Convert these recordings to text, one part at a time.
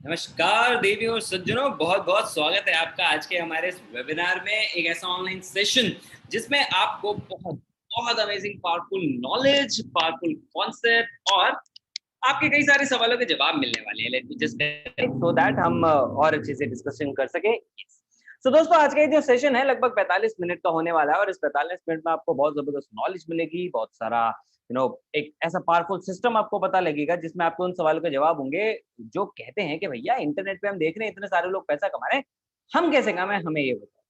नमस्कार देवी और सज्जनों, बहुत बहुत स्वागत है आपका आज के हमारे इस वेबिनार में। एक ऐसा ऑनलाइन सेशन जिसमें आपको बहुत बहुत amazing powerful knowledge, powerful concept और आपके कई सारे सवालों के जवाब मिलने वाले हैं। Let me just so that हम और अच्छे से डिस्कशन कर सके। सो दोस्तों, आज का ये जो सेशन है लगभग 45 मिनट का होने वाला है और इस 45 मिनट में आपको बहुत जबरदस्त नॉलेज मिलेगी, बहुत सारा एक ऐसा पावरफुल सिस्टम आपको पता लगेगा जिसमें आपको उन सवालों के जवाब होंगे जो कहते हैं कि भैया इंटरनेट पे हम देख रहे हैं इतने सारे लोग पैसा कमा रहे हैं, हम कैसे कमाएं, हमें ये बताओ।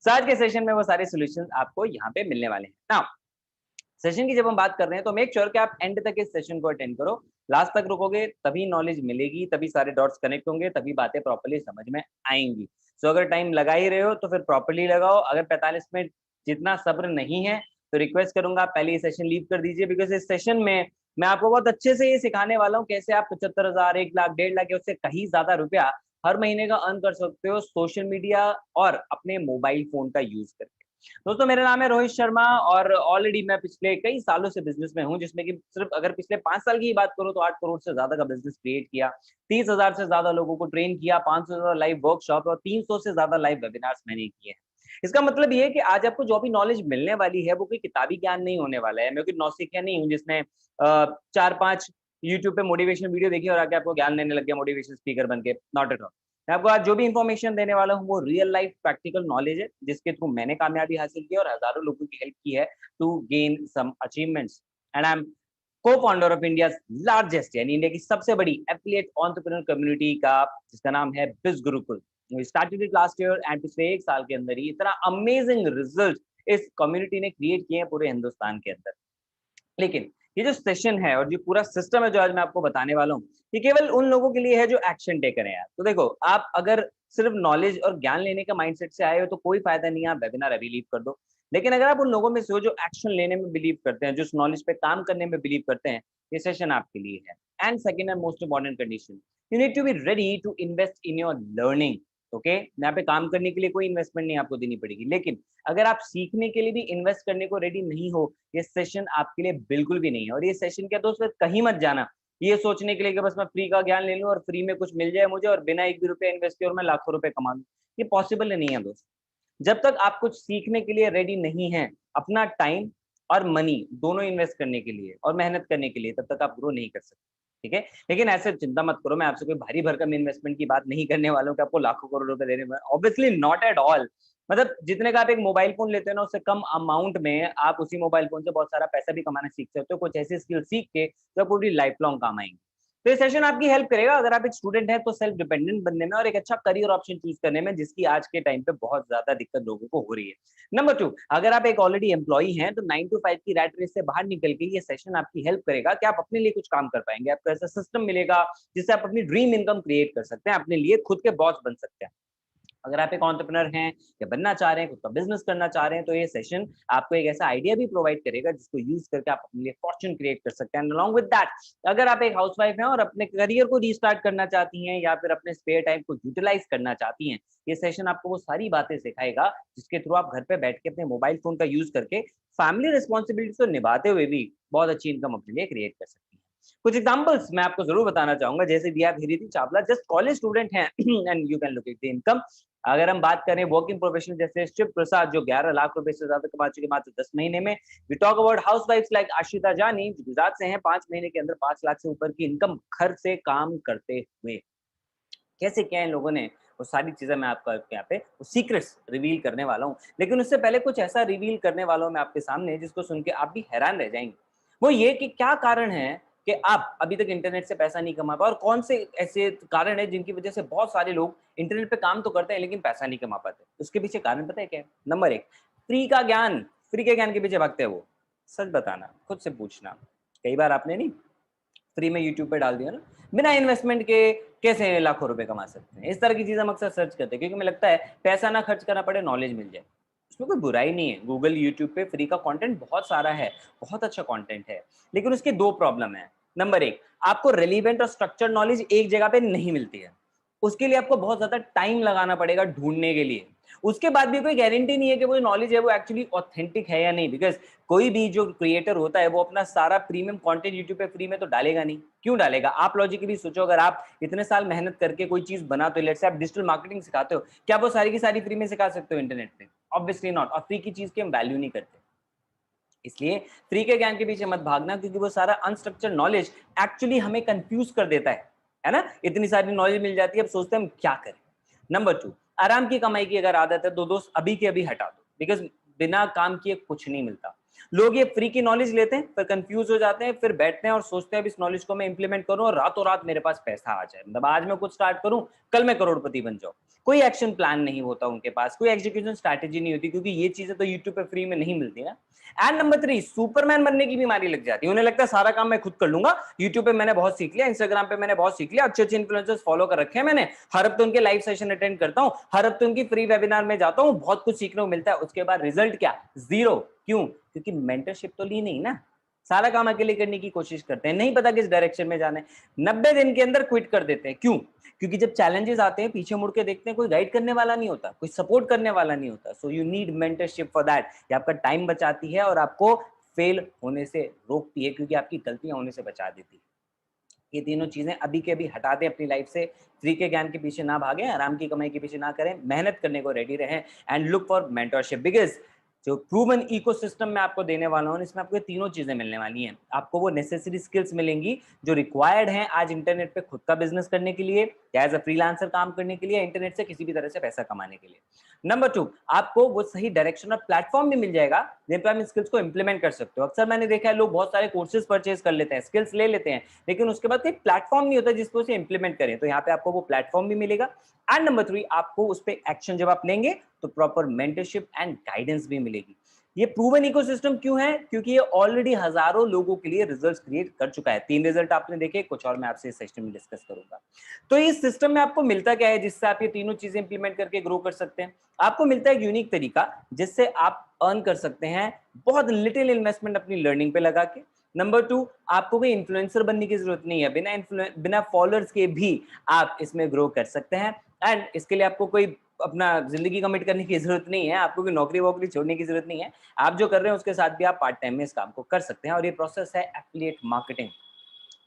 So, आज के सेशन में वो सारे सॉल्यूशंस आपको यहाँ पे मिलने वाले हैं। नाउ सेशन की जब हम बात कर रहे हैं तो मेक श्योर कि आप एंड तक इस सेशन को अटेंड करो। लास्ट तक रुकोगे तभी नॉलेज मिलेगी, तभी सारे डॉट्स कनेक्ट होंगे, तभी बातें प्रॉपर्ली समझ में आएंगी। सो अगर टाइम लगा ही रहे हो तो फिर प्रॉपर्ली लगाओ। अगर 45 मिनट जितना सब्र नहीं है तो रिक्वेस्ट करूंगा आप पहले ये सेशन लीव कर दीजिए, बिकॉज इस सेशन में मैं आपको बहुत अच्छे से ये सिखाने वाला हूँ कैसे आप 75,000, 1 लाख, 1.5 लाख या उससे कहीं ज्यादा रुपया हर महीने का अर्न कर सकते हो सोशल मीडिया और अपने मोबाइल फोन का यूज करके। दोस्तों, मेरा नाम है रोहित शर्मा और ऑलरेडी मैं पिछले कई सालों से बिजनेस में हूं, जिसमें कि सिर्फ अगर पिछले 5 साल की बात करूं तो 8 करोड़ से ज्यादा का बिजनेस क्रिएट किया, 30,000 से ज्यादा लोगों को ट्रेन किया, 500 से ज्यादा लाइव वर्कशॉप और 300 से ज्यादा लाइव वेबिनार्स मैंने किए हैं। इसका मतलब ये है कि आज आपको जो भी नॉलेज मिलने वाली है वो कोई किताबी ज्ञान नहीं होने वाला है। मैं कोई नौसिखिया नहीं हूँ जिसने 4-5 यूट्यूब पे मोटिवेशन वीडियो देखी और आके आपको ज्ञान देने लग गया मोटिवेशन स्पीकर बन के। Not at all. मैं आपको आज जो भी इंफॉर्मेशन देने वाला हूँ वो रियल लाइफ प्रैक्टिकल नॉलेज है जिसके थ्रू मैंने कामयाबी हासिल की और हजारों लोगों की हेल्प की है to gain some achievements. And I am co-founder of India largest यानी इंडिया की सबसे बड़ी एफिलिएट एंटरप्रेन्योर कम्युनिटी का, जिसका नाम है biz Gurukul. We started it last year and पिछले 1 साल के अंदर ही इतना अमेजिंग रिजल्ट इस कम्युनिटी ने क्रिएट किए हैं पूरे हिंदुस्तान के अंदर। लेकिन ये जो सेशन है और जो पूरा सिस्टम है जो आज मैं आपको बताने वाला हूँ, ये केवल उन लोगों के लिए है जो एक्शन टेकर है यार। तो देखो, आप अगर सिर्फ नॉलेज और ज्ञान लेने का माइंडसेट से आए हो तो कोई फायदा नहीं है, आप वेबिनार अभी लीव कर दो। लेकिन अगर आप उन लोगों में से हो जो एक्शन लेने में बिलीव करते हैं, जो उस नॉलेज पे काम करने में बिलीव करते हैं, ये सेशन आपके लिए है। And second and most important condition, you need to be ready to invest in your learning. Okay, यहाँ पे काम करने के लिए कोई इन्वेस्टमेंट नहीं आपको देनी पड़ेगी, लेकिन अगर आप सीखने के लिए भी इन्वेस्ट करने को रेडी नहीं हो, ये सेशन आपके लिए बिल्कुल भी नहीं है। और ये सेशन क्या दोस्त, कहीं मत जाना ये सोचने के लिए कि बस मैं फ्री का ज्ञान ले लूं और फ्री में कुछ मिल जाए मुझे और बिना एक भी रुपया इन्वेस्ट किए और मैं लाखों रुपए कमा लूं। ये पॉसिबल नहीं है दोस्त। जब तक आप कुछ सीखने के लिए रेडी नहीं है, अपना टाइम और मनी दोनों इन्वेस्ट करने के लिए और मेहनत करने के लिए, तब तक आप ग्रो नहीं कर सकते। ठीक है, लेकिन ऐसे चिंता मत करो, मैं आपसे कोई भारी भरकम इन्वेस्टमेंट की बात नहीं करने वाला हूँ कि आपको लाखों करोड़ रुपए देने में, ऑब्वियसली नॉट एट ऑल। मतलब जितने का आप एक मोबाइल फोन लेते हैं ना, उससे कम अमाउंट में आप उसी मोबाइल फोन से बहुत सारा पैसा भी कमाना सीख सकते हो, कुछ ऐसी स्किल सीख के जो पूरी लाइफ लॉन्ग काम आएंगे। तो ये सेशन आपकी हेल्प करेगा अगर आप एक स्टूडेंट हैं तो सेल्फ डिपेंडेंट बनने में और एक अच्छा करियर ऑप्शन चूज करने में, जिसकी आज के टाइम पे बहुत ज्यादा दिक्कत लोगों को हो रही है। नंबर 2, अगर आप एक ऑलरेडी एम्प्लॉई हैं तो 9 to 5 की रैट रेस से बाहर निकल के ये सेशन आपकी हेल्प करेगा कि आप अपने लिए कुछ काम कर पाएंगे। आपको ऐसा सिस्टम मिलेगा जिससे आप अपनी ड्रीम इनकम क्रिएट कर सकते हैं, अपने लिए खुद के बॉस बन सकते हैं। अगर आप एक एंटरप्रेन्योर हैं या बनना चाह रहे हैं, खुद का बिजनेस करना चाह रहे हैं, तो ये सेशन आपको एक ऐसा आइडिया भी प्रोवाइड करेगा जिसको यूज करके आप अपने लिए फॉर्च्यून क्रिएट कर सकते हैं। एंड अलॉन्ग विद दैट, अगर आप एक हाउसवाइफ हैं और अपने करियर को रीस्टार्ट करना चाहती हैं या फिर अपने स्पेयर टाइम को यूटिलाइज करना चाहती हैं, ये सेशन आपको वो सारी बातें सिखाएगा जिसके थ्रू आप घर पे बैठ के अपने मोबाइल फोन का यूज करके फैमिली रिस्पॉन्सिबिलिटी को निभाते हुए भी बहुत अच्छी इनकम अपने लिए क्रिएट कर सकती हैं। कुछ एग्जांपल्स मैं आपको जरूर बताना चाहूंगा, जैसे दिया धीरेधी चावला जस्ट कॉलेज स्टूडेंट हैं and you can look at the income. अगर हम बात करें वर्किंग प्रोफेशनल जैसे शिव प्रसाद जो 11 लाख रुपए से ज्यादा कमा चुके मात्र 10 महीने में। We talk about house wifes like Ashita Jani जो गुजरात से हैं, 5 महीने के अंदर 5 लाख से ऊपर की इनकम घर से काम करते हुए। कैसे किया इन लोगों ने, वो सारी चीजें मैं आपको यहाँ पे सीक्रेट्स रिवील करने वाला हूँ। लेकिन उससे पहले कुछ ऐसा रिवील करने वाला हूँ मैं आपके सामने जिसको सुन के आप भी हैरान रह जाएंगे। वो ये कि क्या कारण है कि आप अभी तक इंटरनेट से पैसा नहीं कमा पाए और कौन से ऐसे कारण है जिनकी वजह से बहुत सारे लोग इंटरनेट पे काम तो करते हैं लेकिन पैसा नहीं कमा पाते। उसके पीछे कारण पता है क्या है? नंबर 1, फ्री का ज्ञान। फ्री के ज्ञान के पीछे भागते हैं वो। सच बताना, खुद से पूछना, कई बार आपने नहीं फ्री में यूट्यूब पे डाल दिया ना, बिना इन्वेस्टमेंट के कैसे लाखों रुपए कमा सकते हैं, इस तरह की चीजें हम अक्सर सर्च करते हैं क्योंकि हमें लगता है पैसा ना खर्च करना पड़े, नॉलेज मिल जाए। उसमें कोई बुराई नहीं है, गूगल यूट्यूब पे फ्री का कंटेंट बहुत सारा है, बहुत अच्छा कंटेंट है। लेकिन उसके 2 प्रॉब्लम है। नंबर 1, आपको रेलिवेंट और स्ट्रक्चर्ड नॉलेज एक जगह पे नहीं मिलती है, उसके लिए आपको बहुत ज्यादा टाइम लगाना पड़ेगा ढूंढने के लिए। उसके बाद भी कोई गारंटी नहीं है कि वो नॉलेज है वो एक्चुअली ऑथेंटिक है या नहीं, बिकॉज कोई भी जो क्रिएटर होता है वो अपना सारा प्रीमियम कंटेंट यूट्यूब पे फ्री में तो डालेगा नहीं। क्यों डालेगा? आप लॉजिकली सोचो, अगर आप इतने साल मेहनत करके कोई चीज बनाते हो, लेट्स से आप डिजिटल मार्केटिंग सिखाते हो, क्या वो सारी की सारी फ्री में सिखा सकते हो इंटरनेट पे? Obviously not. और फ्री की चीज की हम वैल्यू नहीं करते। इसलिए फ्री के ज्ञान के पीछे मत भागना, क्योंकि वो सारा अनस्ट्रक्चर्ड नॉलेज एक्चुअली हमें कंफ्यूज कर देता है ना? इतनी सारी नॉलेज मिल जाती है, अब सोचते हैं हम क्या करें। नंबर 2, आराम की कमाई की अगर आदत है तो दोस्त अभी के अभी हटा दो, बिकॉज बिना काम किए कुछ नहीं मिलता। लोग ये फ्री की नॉलेज लेते हैं, फिर कंफ्यूज हो जाते हैं, फिर बैठते हैं और सोचते हैं अब इस नॉलेज को मैं इंप्लीमेंट करूं और रातों रात मेरे पास पैसा आ जाए, मतलब आज मैं कुछ स्टार्ट करूं, कल मैं करोड़पति बन जाऊं। कोई एक्शन प्लान नहीं होता उनके पास, कोई एग्जीक्यूशन स्ट्रैटेजी नहीं होती, क्योंकि ये चीजें तो यूट्यूब पे फ्री में नहीं मिलती ना। एंड नंबर 3, सुपरमैन बनने की बीमारी लग जाती है। उन्हें लगता है सारा काम मैं खुद कर लूंगा, यूट्यूब पे मैंने बहुत सीख लिया, इंस्टाग्राम पे मैंने बहुत सीख लिया, अच्छे अच्छे इन्फ्लुएंसर्स फॉलो कर रखे हैं मैंने, हर हफ्ते उनके लाइव सेशन अटेंड करता हूं, हर हफ्ते उनकी फ्री वेबिनार में जाता हूं, बहुत कुछ सीखने को मिलता है। उसके बाद रिजल्ट क्या? जीरो। क्यों? क्योंकि मेंटरशिप तो ली नहीं ना, सारा काम अकेले करने की कोशिश करते हैं, नहीं पता किस डायरेक्शन में जाना है, 90 दिन के अंदर क्विट कर देते हैं। क्यों? क्योंकि जब चैलेंजेस आते हैं पीछे मुड़ के देखते हैं, कोई गाइड करने वाला नहीं होता, कोई सपोर्ट करने वाला नहीं होता। So you need mentorship for that. ये आपका टाइम बचाती है और आपको फेल होने से रोकती है, क्योंकि आपकी गलतियां होने से बचा देती है। ये तीनों चीजें अभी के अभी हटा दें अपनी लाइफ से। फ्री के ज्ञान के पीछे ना भागें, आराम की कमाई के पीछे ना करें, मेहनत करने को रेडी रहें and look for mentorship, because जो प्रूवन इकोसिस्टम मैं आपको देने वाला हूं, इसमें आपको ये तीनों चीजें मिलने वाली हैं। आपको वो नेसेसरी स्किल्स मिलेंगी जो रिक्वायर्ड हैं आज इंटरनेट पे खुद का बिजनेस करने के लिए, या एज अ फ्रीलांसर काम करने के लिए, इंटरनेट से किसी भी तरह से पैसा कमाने के लिए। नंबर 2, आपको वो सही डायरेक्शन और प्लेटफॉर्म भी मिल जाएगा जिन पर आप स्किल्स को इंप्लीमेंट कर सकते हो। अक्सर मैंने देखा है लोग बहुत सारे कोर्सेज परचेज कर लेते हैं, स्किल्स ले लेते हैं, लेकिन उसके बाद कोई प्लेटफॉर्म नहीं होता जिसको उसे इंप्लीमेंट करें। तो यहाँ पे आपको वो प्लेटफॉर्म भी मिलेगा। एंड नंबर 3, आपको उस पर एक्शन जब आप लेंगे तो प्रॉपर मेंटरशिप एंड गाइडेंस भी मिलेगी। ये प्रूवन इकोसिस्टम क्यों है? क्योंकि ये ऑलरेडी हजारों लोगों के लिए रिजल्ट्स क्रिएट कर चुका है। 3 रिजल्ट आपने देखे, कुछ और मैं आपसे इस सेशन में डिस्कस करूंगा। तो इस सिस्टम में आपको मिलता क्या है जिससे आप ये तीनों चीजें इंप्लीमेंट करके ग्रो कर सकते हैं? आपको मिलता है एक यूनिक तरीका जिससे आप अर्न कर सकते हैं बहुत लिटिल इन्वेस्टमेंट अपनी लर्निंग पे लगा के। नंबर 2, आपको कोई इन्फ्लुएंसर बनने की जरूरत नहीं है, बिना फॉलोअर्स के भी आप इसमें ग्रो कर सकते हैं। एंड इसके लिए आपको कोई अपना जिंदगी कमिट करने की जरूरत नहीं है, आपको कोई नौकरी वोकरी छोड़ने की जरूरत नहीं है। आप जो कर रहे हैं उसके साथ भी आप पार्ट टाइम में इस काम को कर सकते हैं, और ये प्रोसेस है एफिलिएट मार्केटिंग।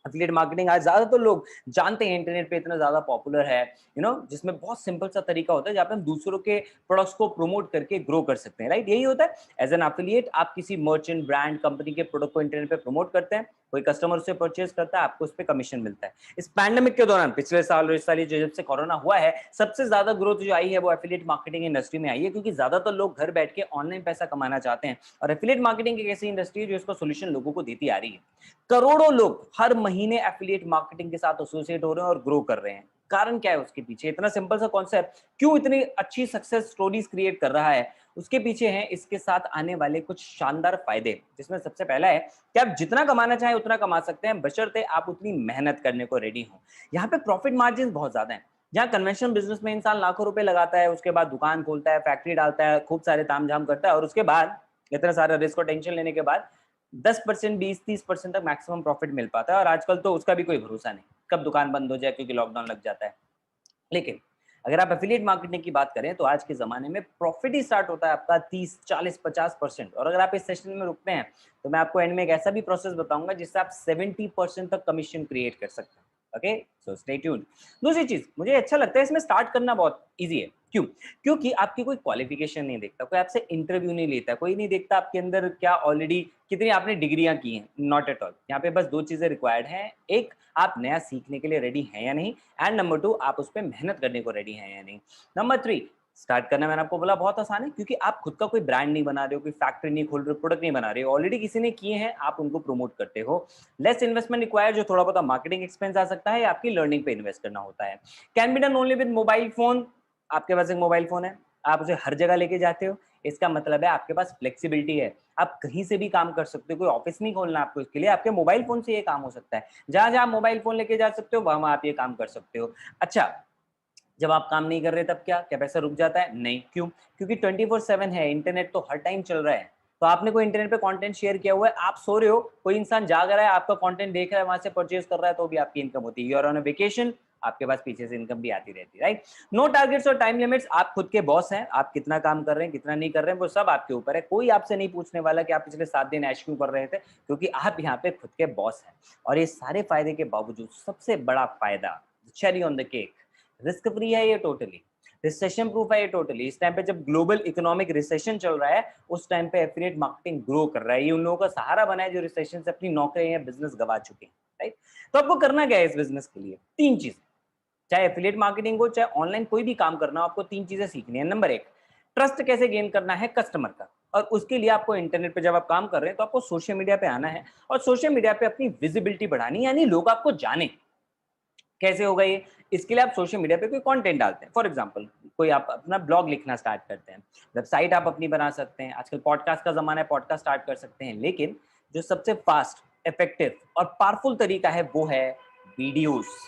एफिलिएट मार्केटिंग आज ज्यादातर लोग जानते हैं, इंटरनेट पे इतना ज्यादा पॉपुलर है, जिसमें बहुत सिंपल सा तरीका होता है जहाँ पे हम दूसरों के प्रोडक्ट्स को प्रमोट करके ग्रो कर सकते हैं, राइट? यही होता है एज एन एफिलिएट। आप किसी मर्चेंट ब्रांड कंपनी के प्रोडक्ट को इंटरनेट पे प्रमोट करते हैं, कोई कस्टमर उससे परचेज करता है, आपको उस पर कमीशन मिलता है। इस पैंडेमिक के दौरान पिछले साल और इस साल जब से कोरोना हुआ है, सबसे ज्यादा ग्रोथ जो आई है वो एफिलिएट मार्केटिंग इंडस्ट्री में आई है, क्योंकि ज्यादातर लोग घर बैठ के ऑनलाइन पैसा कमाना चाहते हैं, और एफिलिएट मार्केटिंग एक ऐसी इंडस्ट्री है जो इसका सोल्यूशन लोगों को देती आ रही है। करोड़ों लोग हर महीने एफिलिएट मार्केटिंग के साथ एसोसिएट हो रहे हैं और ग्रो कर रहे हैं। कारण क्या है उसके पीछे? इतना सिंपल सा कॉन्सेप्ट क्यों इतनी अच्छी सक्सेस स्टोरीज क्रिएट कर रहा है? उसके पीछे है इसके साथ आने वाले कुछ शानदार फायदे, जिसमें सबसे पहला है कि आप जितना कमाना चाहें उतना कमा सकते हैं, बशर्ते आप उतनी मेहनत करने को रेडी हो। यहाँ पे प्रॉफिट मार्जिन बहुत ज्यादा है। जहाँ कन्वेंशनल बिजनेस में इंसान लाखों रुपए लगाता है, उसके बाद दुकान खोलता है, फैक्ट्री डालता है, खूब सारे तामझाम करता है, और उसके बाद इतना सारा रिस्क और टेंशन लेने के बाद 10%, 20-30% तक मैक्सिमम प्रॉफिट मिल पाता है, और आजकल तो उसका भी कोई भरोसा नहीं, कब दुकान बंद हो जाए क्योंकि लॉकडाउन लग जाता है। लेकिन अगर आप एफिलिएट मार्केटिंग की बात करें तो आज के जमाने में प्रॉफिट ही स्टार्ट होता है आपका 30, 40, 50%। और अगर आप इस सेशन में रुकते हैं तो मैं आपको एंड में एक ऐसा भी प्रोसेस बताऊंगा जिससे आप 70% तक कमीशन क्रिएट कर सकते हैं। Okay, so stay tuned. दूसरी चीज, मुझे अच्छा लगता है इसमें स्टार्ट करना बहुत इजी है। क्यों? क्योंकि आपकी कोई क्वालिफिकेशन नहीं देखता, कोई आपसे इंटरव्यू नहीं लेता, कोई नहीं देखता आपके अंदर क्या ऑलरेडी कितनी आपने डिग्रियां की हैं, नॉट एट ऑल। यहाँ पे बस 2 चीजें रिक्वायर्ड हैं, एक आप नया सीखने के लिए रेडी हैं या नहीं, एंड नंबर 2 आप उस पर मेहनत करने को रेडी हैं या नहीं। नंबर 3, स्टार्ट करना मैंने आपको बोला बहुत आसान है, क्योंकि आप खुद का कोई ब्रांड नहीं बना रहे हो, कोई फैक्ट्री नहीं खोल रहे हो, प्रोडक्ट नहीं बना रहे हो, ऑलरेडी किसी ने किए हैं, आप उनको प्रमोट करते हो। लेस इन्वेस्टमेंट रिक्वायर्ड, जो थोड़ा बहुत मार्केटिंग एक्सपेंस आ सकता है, आपकी लर्निंग पे इन्वेस्ट करना होता है। Can be done only with mobile phone. आपके पास एक मोबाइल फोन है, आप उसे हर जगह लेके जाते हो, इसका मतलब है आपके पास फ्लेक्सिबिलिटी है, आप कहीं से भी काम कर सकते हो, कोई ऑफिस नहीं खोलना आपको, इसके लिए आपके मोबाइल फोन से ये काम हो सकता है। जहां जहां मोबाइल फोन लेके जा सकते हो वहां आप ये काम कर सकते हो। अच्छा, जब आप काम नहीं कर रहे तब क्या पैसा रुक जाता है? नहीं। क्यों? क्योंकि 24/7 है, इंटरनेट तो हर टाइम चल रहा है। तो आपने कोई इंटरनेट पे कंटेंट शेयर किया हुआ है, आप सो रहे हो, कोई इंसान जाग रहा है, आपका कंटेंट देख रहा है, वहां से परचेज कर रहा है, तो भी आपकी इनकम होती है। You are on a vacation, आपके पास पीछे से इनकम भी आती रहती है, राइट। नो टारगेट्स और टाइम लिमिट्स, आप खुद के बॉस हैं, आप कितना काम कर रहे हैं, कितना नहीं कर रहे हैं, वो सब आपके ऊपर है। कोई आपसे नहीं पूछने वाला कि आप पिछले 7 दिन ऐश क्यों कर रहे थे, क्योंकि आप यहाँ पे खुद के बॉस हैं। और ये सारे फायदे के बावजूद सबसे बड़ा फायदा, cherry on the cake, risk free है ये टोटली, रिसेशन प्रूफ है ये टोटली। इस टाइम पे जब ग्लोबल इकोनॉमिक रिसेशन चल रहा है, उस टाइम पे एफिलिएट मार्केटिंग ग्रो कर रहा है। ये उन लोगों का सहारा बना है जो रिसेशन से अपनी नौकरियां या बिजनेस गवा चुके हैं, राइट। तो आपको करना क्या है इस बिजनेस के लिए? 3 चीजें, चाहे एफिलिएट मार्केटिंग हो, चाहे ऑनलाइन कोई भी काम करना हो, आपको 3 चीजें सीखनी है। नंबर 1, ट्रस्ट कैसे गेन करना है कस्टमर का। और उसके लिए आपको इंटरनेट पे जब आप काम कर रहे हैं तो आपको सोशल मीडिया पे आना है और सोशल मीडिया पे अपनी विजिबिलिटी बढ़ानी, यानी लोग आपको जाने। कैसे होगा ये? इसके लिए आप सोशल मीडिया पे कोई कंटेंट डालते हैं। फॉर एग्जांपल, कोई आप अपना ब्लॉग लिखना स्टार्ट करते हैं, वेबसाइट आप अपनी बना सकते हैं, आजकल पॉडकास्ट का जमाना है, पॉडकास्ट स्टार्ट कर सकते हैं। लेकिन जो सबसे फास्ट, इफेक्टिव और पावरफुल तरीका है वो है वीडियोस।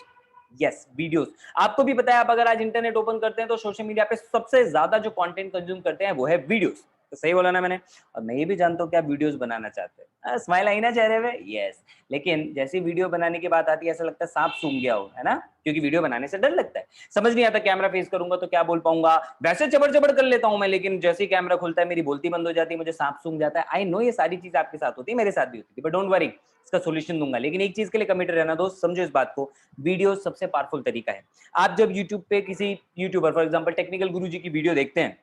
Yes, videos. आपको भी पता है, आप अगर आज इंटरनेट ओपन करते हैं तो सोशल मीडिया पे सबसे ज्यादा जो कंटेंट कंज्यूम करते हैं वो है वीडियोस। तो सही बोला ना मैंने? और मैं ये भी जानता हूँ कि आप वीडियोस बनाना चाहते हैं। स्माइल आई ना चेहरे पे? यस। लेकिन जैसे वीडियो बनाने की बात आती है, ऐसा लगता है सांप सूंघ गया हो, है ना? क्योंकि वीडियो बनाने से डर लगता है, समझ नहीं आता कैमरा फेस करूंगा तो क्या बोल पाऊंगा। वैसे चबड़ चबड़ कर लेता हूं मैं, लेकिन जैसे ही कैमरा खुलता है मेरी बोलती बंद हो जाती है, मुझे सांप सूंघ जाता है। आई नो ये सारी चीज आपके साथ होती है, मेरे साथ भी होती थी, बट डोंट वरी, इसका सोल्यूशन दूंगा। लेकिन एक चीज के लिए कमिटेड रहना दोस्त, समझो इस बात को, वीडियो सबसे पावरफुल तरीका है। आप जब यूट्यूब पे किसी यूट्यूबर, फॉर एग्जाम्पल टेक्निकल गुरुजी की वीडियो देखते हैं,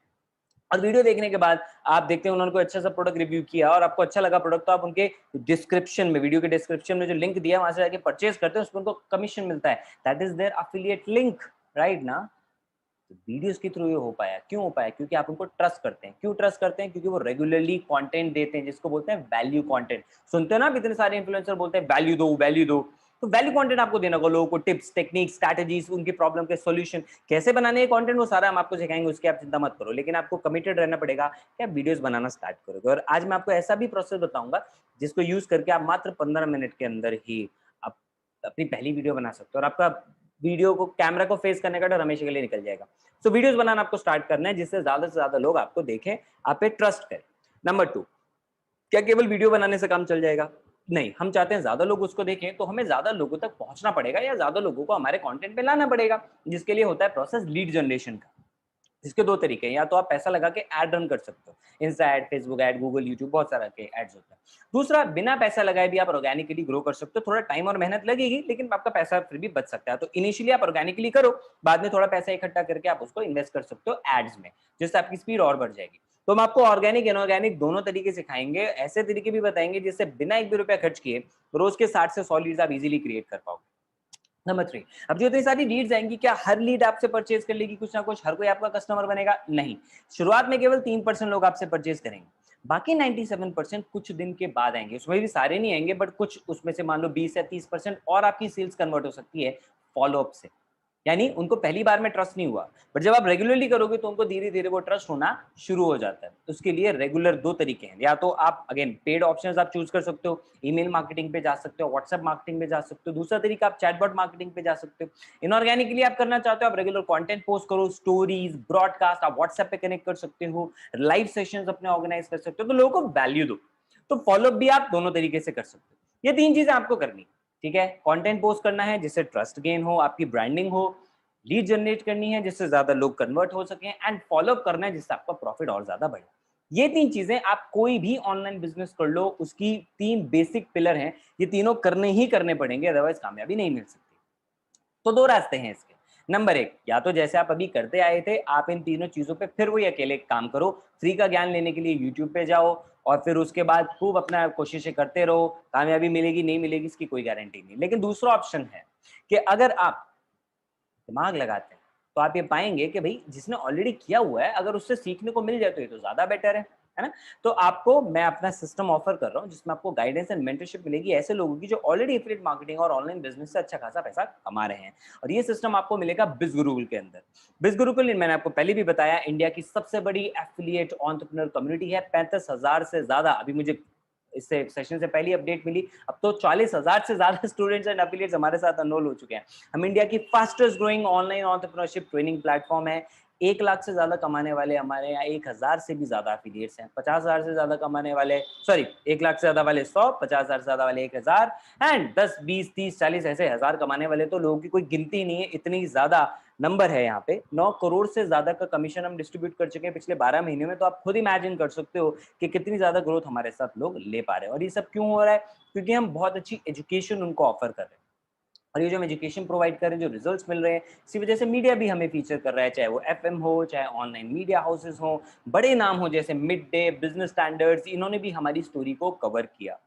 और वीडियो देखने के बाद आप देखते हैं उन्होंने कोई अच्छा सा प्रोडक्ट रिव्यू किया और आपको अच्छा लगा प्रोडक्ट, तो आप उनके डिस्क्रिप्शन में, वीडियो के डिस्क्रिप्शन में जो लिंक दिया है वहां से जाके परचेज करते हैं, उसमें उनको कमीशन मिलता है। That is their affiliate link, right ना? तो वीडियोस के थ्रू ये हो पाया। क्यों हो पाया? क्योंकि आप उनको ट्रस्ट करते हैं। क्यों ट्रस्ट करते हैं? क्योंकि वो रेगुलरली कंटेंट देते हैं, जिसको बोलते हैं वैल्यू कंटेंट। सुनते हो ना, इतने सारे इन्फ्लुएंसर बोलते हैं वैल्यू दो, वैल्यू दो। तो वैल्यू कंटेंट आपको देना होगा लोगों को, टिप्स, टेक्निक, स्ट्रैटेजीज, उनकी प्रॉब्लम के सॉल्यूशन कैसे बनाने हैं कंटेंट, वो सारा हम आपको सिखाएंगे, उसकी आप चिंता मत करो। लेकिन आपको कमिटेड रहना पड़ेगा कि आप वीडियोस बनाना स्टार्ट करोगे। और आज मैं आपको ऐसा भी प्रोसेस बताऊंगा जिसको यूज करके आप मात्र 15 मिनट के अंदर ही आप अपनी पहली वीडियो बना सकते हो और आपका वीडियो को, कैमरा को फेस करने का डर हमेशा के लिए निकल जाएगा। सो वीडियोस बनाना आपको स्टार्ट करना है जिससे ज्यादा से ज्यादा लोग आपको देखें, आप पे ट्रस्ट करें। नंबर 2, क्या केवल वीडियो बनाने से काम चल जाएगा? नहीं, हम चाहते हैं ज्यादा लोग उसको देखें, तो हमें ज्यादा लोगों तक पहुंचना पड़ेगा या ज्यादा लोगों को हमारे कंटेंट पे लाना पड़ेगा, जिसके लिए होता है प्रोसेस लीड जनरेशन का। इसके 2 तरीके हैं, या तो आप पैसा लगा के ऐड रन कर सकते हो, Insta add, Facebook ad, Google, YouTube, बहुत सारा के एड्स होते हैं। दूसरा, बिना पैसा लगाए भी आप ऑर्गेनिकली ग्रो कर सकते हो। थोड़ा टाइम और मेहनत लगेगी, लेकिन आपका पैसा फिर भी बच सकता है। तो इनिशियली आप ऑर्गेनिकली करो, बाद में थोड़ा पैसा इकट्ठा करके आप उसको इन्वेस्ट कर सकते हो एड्स में, जिससे आपकी स्पीड और बढ़ जाएगी। तो हम आपको ऑर्गेनिक, इनऑर्गेनिक दोनों तरीके सिखाएंगे, ऐसे तरीके भी बताएंगे जिससे बिना 1 भी रुपया खर्च किए रोज के 60 से 100 लीड्स आप इजीली क्रिएट कर पाओगे। नंबर 3, अब जो इतनी सारी लीड्स आएंगी, क्या हर लीड आपसे परचेज कर लेगी कुछ ना कुछ, हर कोई आपका कस्टमर बनेगा? नहीं। शुरुआत में केवल 3% लोग आपसे परचेज करेंगे, बाकी 97% कुछ दिन के बाद आएंगे। उसमें भी सारे नहीं आएंगे, बट कुछ उसमें से मान लो 20 या 30% और आपकी सेल्स कन्वर्ट हो सकती है फॉलोअप से। यानी उनको पहली बार में ट्रस्ट नहीं हुआ, बट जब आप रेगुलरली करोगे तो उनको धीरे धीरे वो ट्रस्ट होना शुरू हो जाता है। तो उसके लिए रेगुलर 2 तरीके हैं, या तो आप अगेन पेड ऑप्शंस आप चूज कर सकते हो, ईमेल मार्केटिंग पे जा सकते हो, व्हाट्सएप मार्केटिंग पे जा सकते हो। दूसरा तरीका, आप चैटबॉट मार्केटिंग पे जा सकते हो। इनऑर्गेनिकली आप करना चाहते हो, आप रेगुलर कंटेंट पोस्ट करो, स्टोरीज, ब्रॉडकास्ट, आप व्हाट्सएप पे कनेक्ट कर सकते हो, लाइव सेशंस अपने ऑर्गेनाइज कर सकते हो, तो लोगों को वैल्यू दो। तो फॉलोअप भी आप दोनों तरीके से कर सकते हो। ये 3 चीजें आपको करनी, ठीक है? कंटेंट पोस्ट करना है जिससे ट्रस्ट गेन हो, आपकी ब्रांडिंग हो, लीड जनरेट करनी है जिससे ज्यादा लोग कन्वर्ट हो सकें, एंड फॉलोअप करना है जिससे आपका प्रॉफिट और ज्यादा बढ़े। ये 3 चीजें आप कोई भी ऑनलाइन बिजनेस कर लो, उसकी 3 बेसिक पिलर हैं, ये तीनों करने ही करने पड़ेंगे, अदरवाइज कामयाबी नहीं मिल सकती। तो 2 रास्ते हैं इसके। नंबर 1, या तो जैसे आप अभी करते आए थे, आप इन तीनों चीजों पे फिर वही अकेले काम करो, फ्री का ज्ञान लेने के लिए यूट्यूब पे जाओ और फिर उसके बाद खूब अपना कोशिशें करते रहो। कामयाबी मिलेगी नहीं मिलेगी इसकी कोई गारंटी नहीं। लेकिन दूसरा ऑप्शन है कि अगर आप दिमाग लगाते हैं तो आप ये पाएंगे कि भाई जिसने ऑलरेडी किया हुआ है, अगर उससे सीखने को मिल जाए तो ये तो ज्यादा बेटर है ना? तो आपको मैं अपना सिस्टम ऑफर कर रहा हूँ जिसमें आपको गाइडेंस एंड मेंटरशिप मिलेगी ऐसे लोगों की जो ऑलरेडी एफिलिएट मार्केटिंग और ऑनलाइन बिजनेस से अच्छा खासा पैसा कमा रहे हैं। और ये सिस्टम आपको मिलेगा बिज गुरुकुल के अंदर। बिज गुरुकुल, मैंने आपको पहले भी बताया, इंडिया की सबसे बड़ी एफिलिएट एंटरप्रेन्योर कम्युनिटी है। 35,000 से ज्यादा, अभी मुझे इससे सेशन से पहली अपडेट मिली, अब तो 40,000 से ज्यादा स्टूडेंट्स एंड एफिलिएट्स हमारे साथ एनरोल हो चुके हैं। हम इंडिया की fastest growing online entrepreneurship training platform है। 1 लाख से ज्यादा कमाने वाले हमारे यहाँ 1000 से भी ज्यादा एफिलिएट्स हैं। 50,000 से ज्यादा कमाने वाले, सॉरी 1 लाख से ज्यादा वाले 100, 50,000 से ज्यादा वाले 1000 एंड 10, 20, 30, 40 ऐसे 1000 कमाने वाले तो लोगों की कोई गिनती नहीं है। इतनी ज्यादा नंबर है यहाँ पे। 9 करोड़ से ज्यादा का कमीशन हम डिस्ट्रीब्यूट कर चुके हैं पिछले 12 महीने में। तो आप खुद इमेजिन कर सकते हो कि कितनी ज्यादा ग्रोथ हमारे साथ लोग ले पा रहे हैं। और ये सब क्यों हो रहा है? क्योंकि हम बहुत अच्छी एजुकेशन उनको ऑफर कर रहे हैं, और ये जो हम एजुकेशन प्रोवाइड कर रहे हैं, जो रिजल्ट्स मिल रहे हैं, इसी वजह से मीडिया भी हमें फीचर कर रहा है, चाहे वो एफएम हो, चाहे ऑनलाइन मीडिया हाउसेस हो, बड़े नाम हो जैसे मिड डे, बिजनेस स्टैंडर्ड्स, इन्होंने भी हमारी स्टोरी को कवर किया।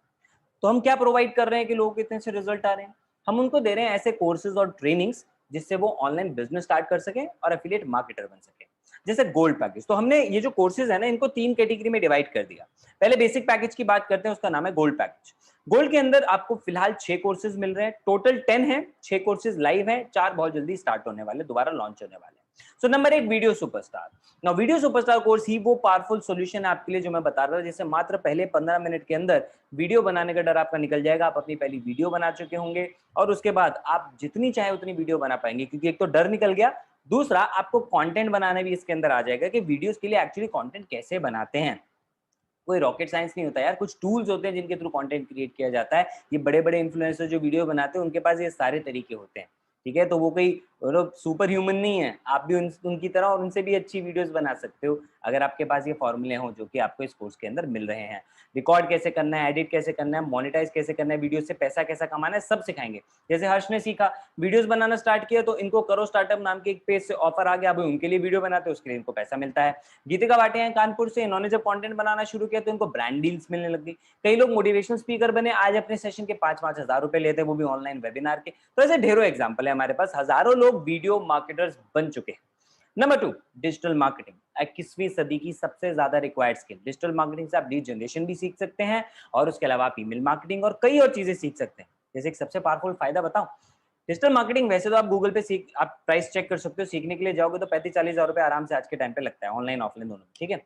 तो हम क्या प्रोवाइड कर रहे हैं कि लोगों के इतने से रिजल्ट आ रहे हैं? हम उनको दे रहे हैं ऐसे कोर्सेज और ट्रेनिंग्स जिससे वो ऑनलाइन बिजनेस स्टार्ट कर सकें और एफिलिएट मार्केटर बन सके। जैसे गोल्ड पैकेज, तो हमने ये जो कोर्सेज है ना, इनको 3 कैटेगरी में डिवाइड कर दिया। पहले बेसिक पैकेज की बात करते हैं, उसका नाम है गोल्ड पैकेज। गोल्ड के अंदर आपको फिलहाल 6 कोर्सेज मिल रहे हैं, टोटल 10 है। 6 कोर्सेज लाइव हैं, 4 बहुत जल्दी स्टार्ट होने वाले, दोबारा लॉन्च होने वाले हैं। So number 1, video superstar. Now video superstar course ही वो पावरफुल सॉल्यूशन है आपके लिए जो मैं बता रहा था, जैसे मात्र पहले 15 मिनट के अंदर वीडियो बनाने का डर आपका निकल जाएगा। आप अपनी पहली वीडियो बना चुके होंगे और उसके बाद आप जितनी चाहे उतनी वीडियो बना पाएंगे, क्योंकि एक तो डर निकल गया, दूसरा आपको कंटेंट बनाना भी इसके अंदर आ जाएगा कि वीडियोस के लिए एक्चुअली कंटेंट कैसे बनाते हैं। कोई रॉकेट साइंस नहीं होता यार, कुछ टूल्स होते हैं जिनके थ्रू कंटेंट क्रिएट किया जाता है। ये बड़े बड़े इन्फ्लुएंसर जो वीडियो बनाते हैं उनके पास ये सारे तरीके होते हैं, ठीक है? तो वो कोई सुपर ह्यूमन नहीं है, आप भी उनकी तरह और उनसे भी अच्छी वीडियोस बना सकते हो अगर आपके पास ये फॉर्मूले हो जो कि आपको इस कोर्स के अंदर मिल रहे हैं। रिकॉर्ड कैसे करना है, एडिट कैसे करना है, मोनेटाइज कैसे करना है, वीडियो से पैसा कैसा कमाना है, सब सिखाएंगे। जैसे हर्ष ने सीखा, वीडियोस बनाना स्टार्ट किया तो इनको करो स्टार्टअप नाम के एक पेज से ऑफर आ गया, अभी उनके लिए वीडियो बनाते हैं, उसके लिए इनको पैसा मिलता है। गीतिका भाटिया हैं कानपुर से, इन्होंने जब कंटेंट बनाना शुरू किया तो इनको ब्रांड डील्स मिलने लग गई। कई लोग मोटिवेशनल स्पीकर बने, आज अपने सेशन के 5-5 हजार रुपए लेते हैं, वो भी ऑनलाइन वेबिनार के। तो ऐसे ढेरों एग्जांपल है हमारे पास, हजारों लोग वीडियो मार्केटर्स बन चुके हैं। नंबर 2, डिजिटल मार्केटिंग, 21वीं सदी की सबसे ज्यादा रिक्वायर्ड स्किल। डिजिटल मार्केटिंग से आप लीड जनरेशन भी सीख सकते हैं और उसके अलावा आप ईमेल मार्केटिंग और कई और चीजें सीख सकते हैं। जैसे एक सबसे पावरफुल फायदा बताऊं, डिजिटल मार्केटिंग वैसे तो आप गूगल पे सीख, आप प्राइस चेक कर सकते हो, सीखने के लिए जाओगे तो 35-40 हजार रुपए आराम से आज के टाइम पे लगता है, ऑनलाइन ऑफलाइन दोनों, ठीक है?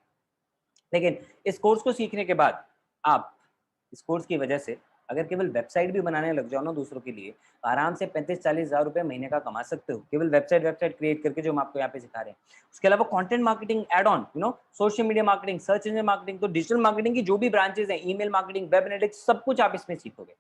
लेकिन इस कोर्स को सीखने के बाद आप इस कोर्स की वजह से अगर केवल वेबसाइट भी बनाने लग जाओ ना दूसरों के लिए, आराम से 35-40 हजार रुपए महीने का कमा सकते हो, केवल वेबसाइट क्रिएट करके, जो हम आपको यहाँ पे सिखा रहे हैं। उसके अलावा content marketing add on, social media marketing, search engine marketing, तो डिजिटल मार्केटिंग की जो भी ब्रांचेस हैं, ईमेल मार्केटिंग, वेब एनालिटिक्स, सब कुछ आप इसमें सीखोगे।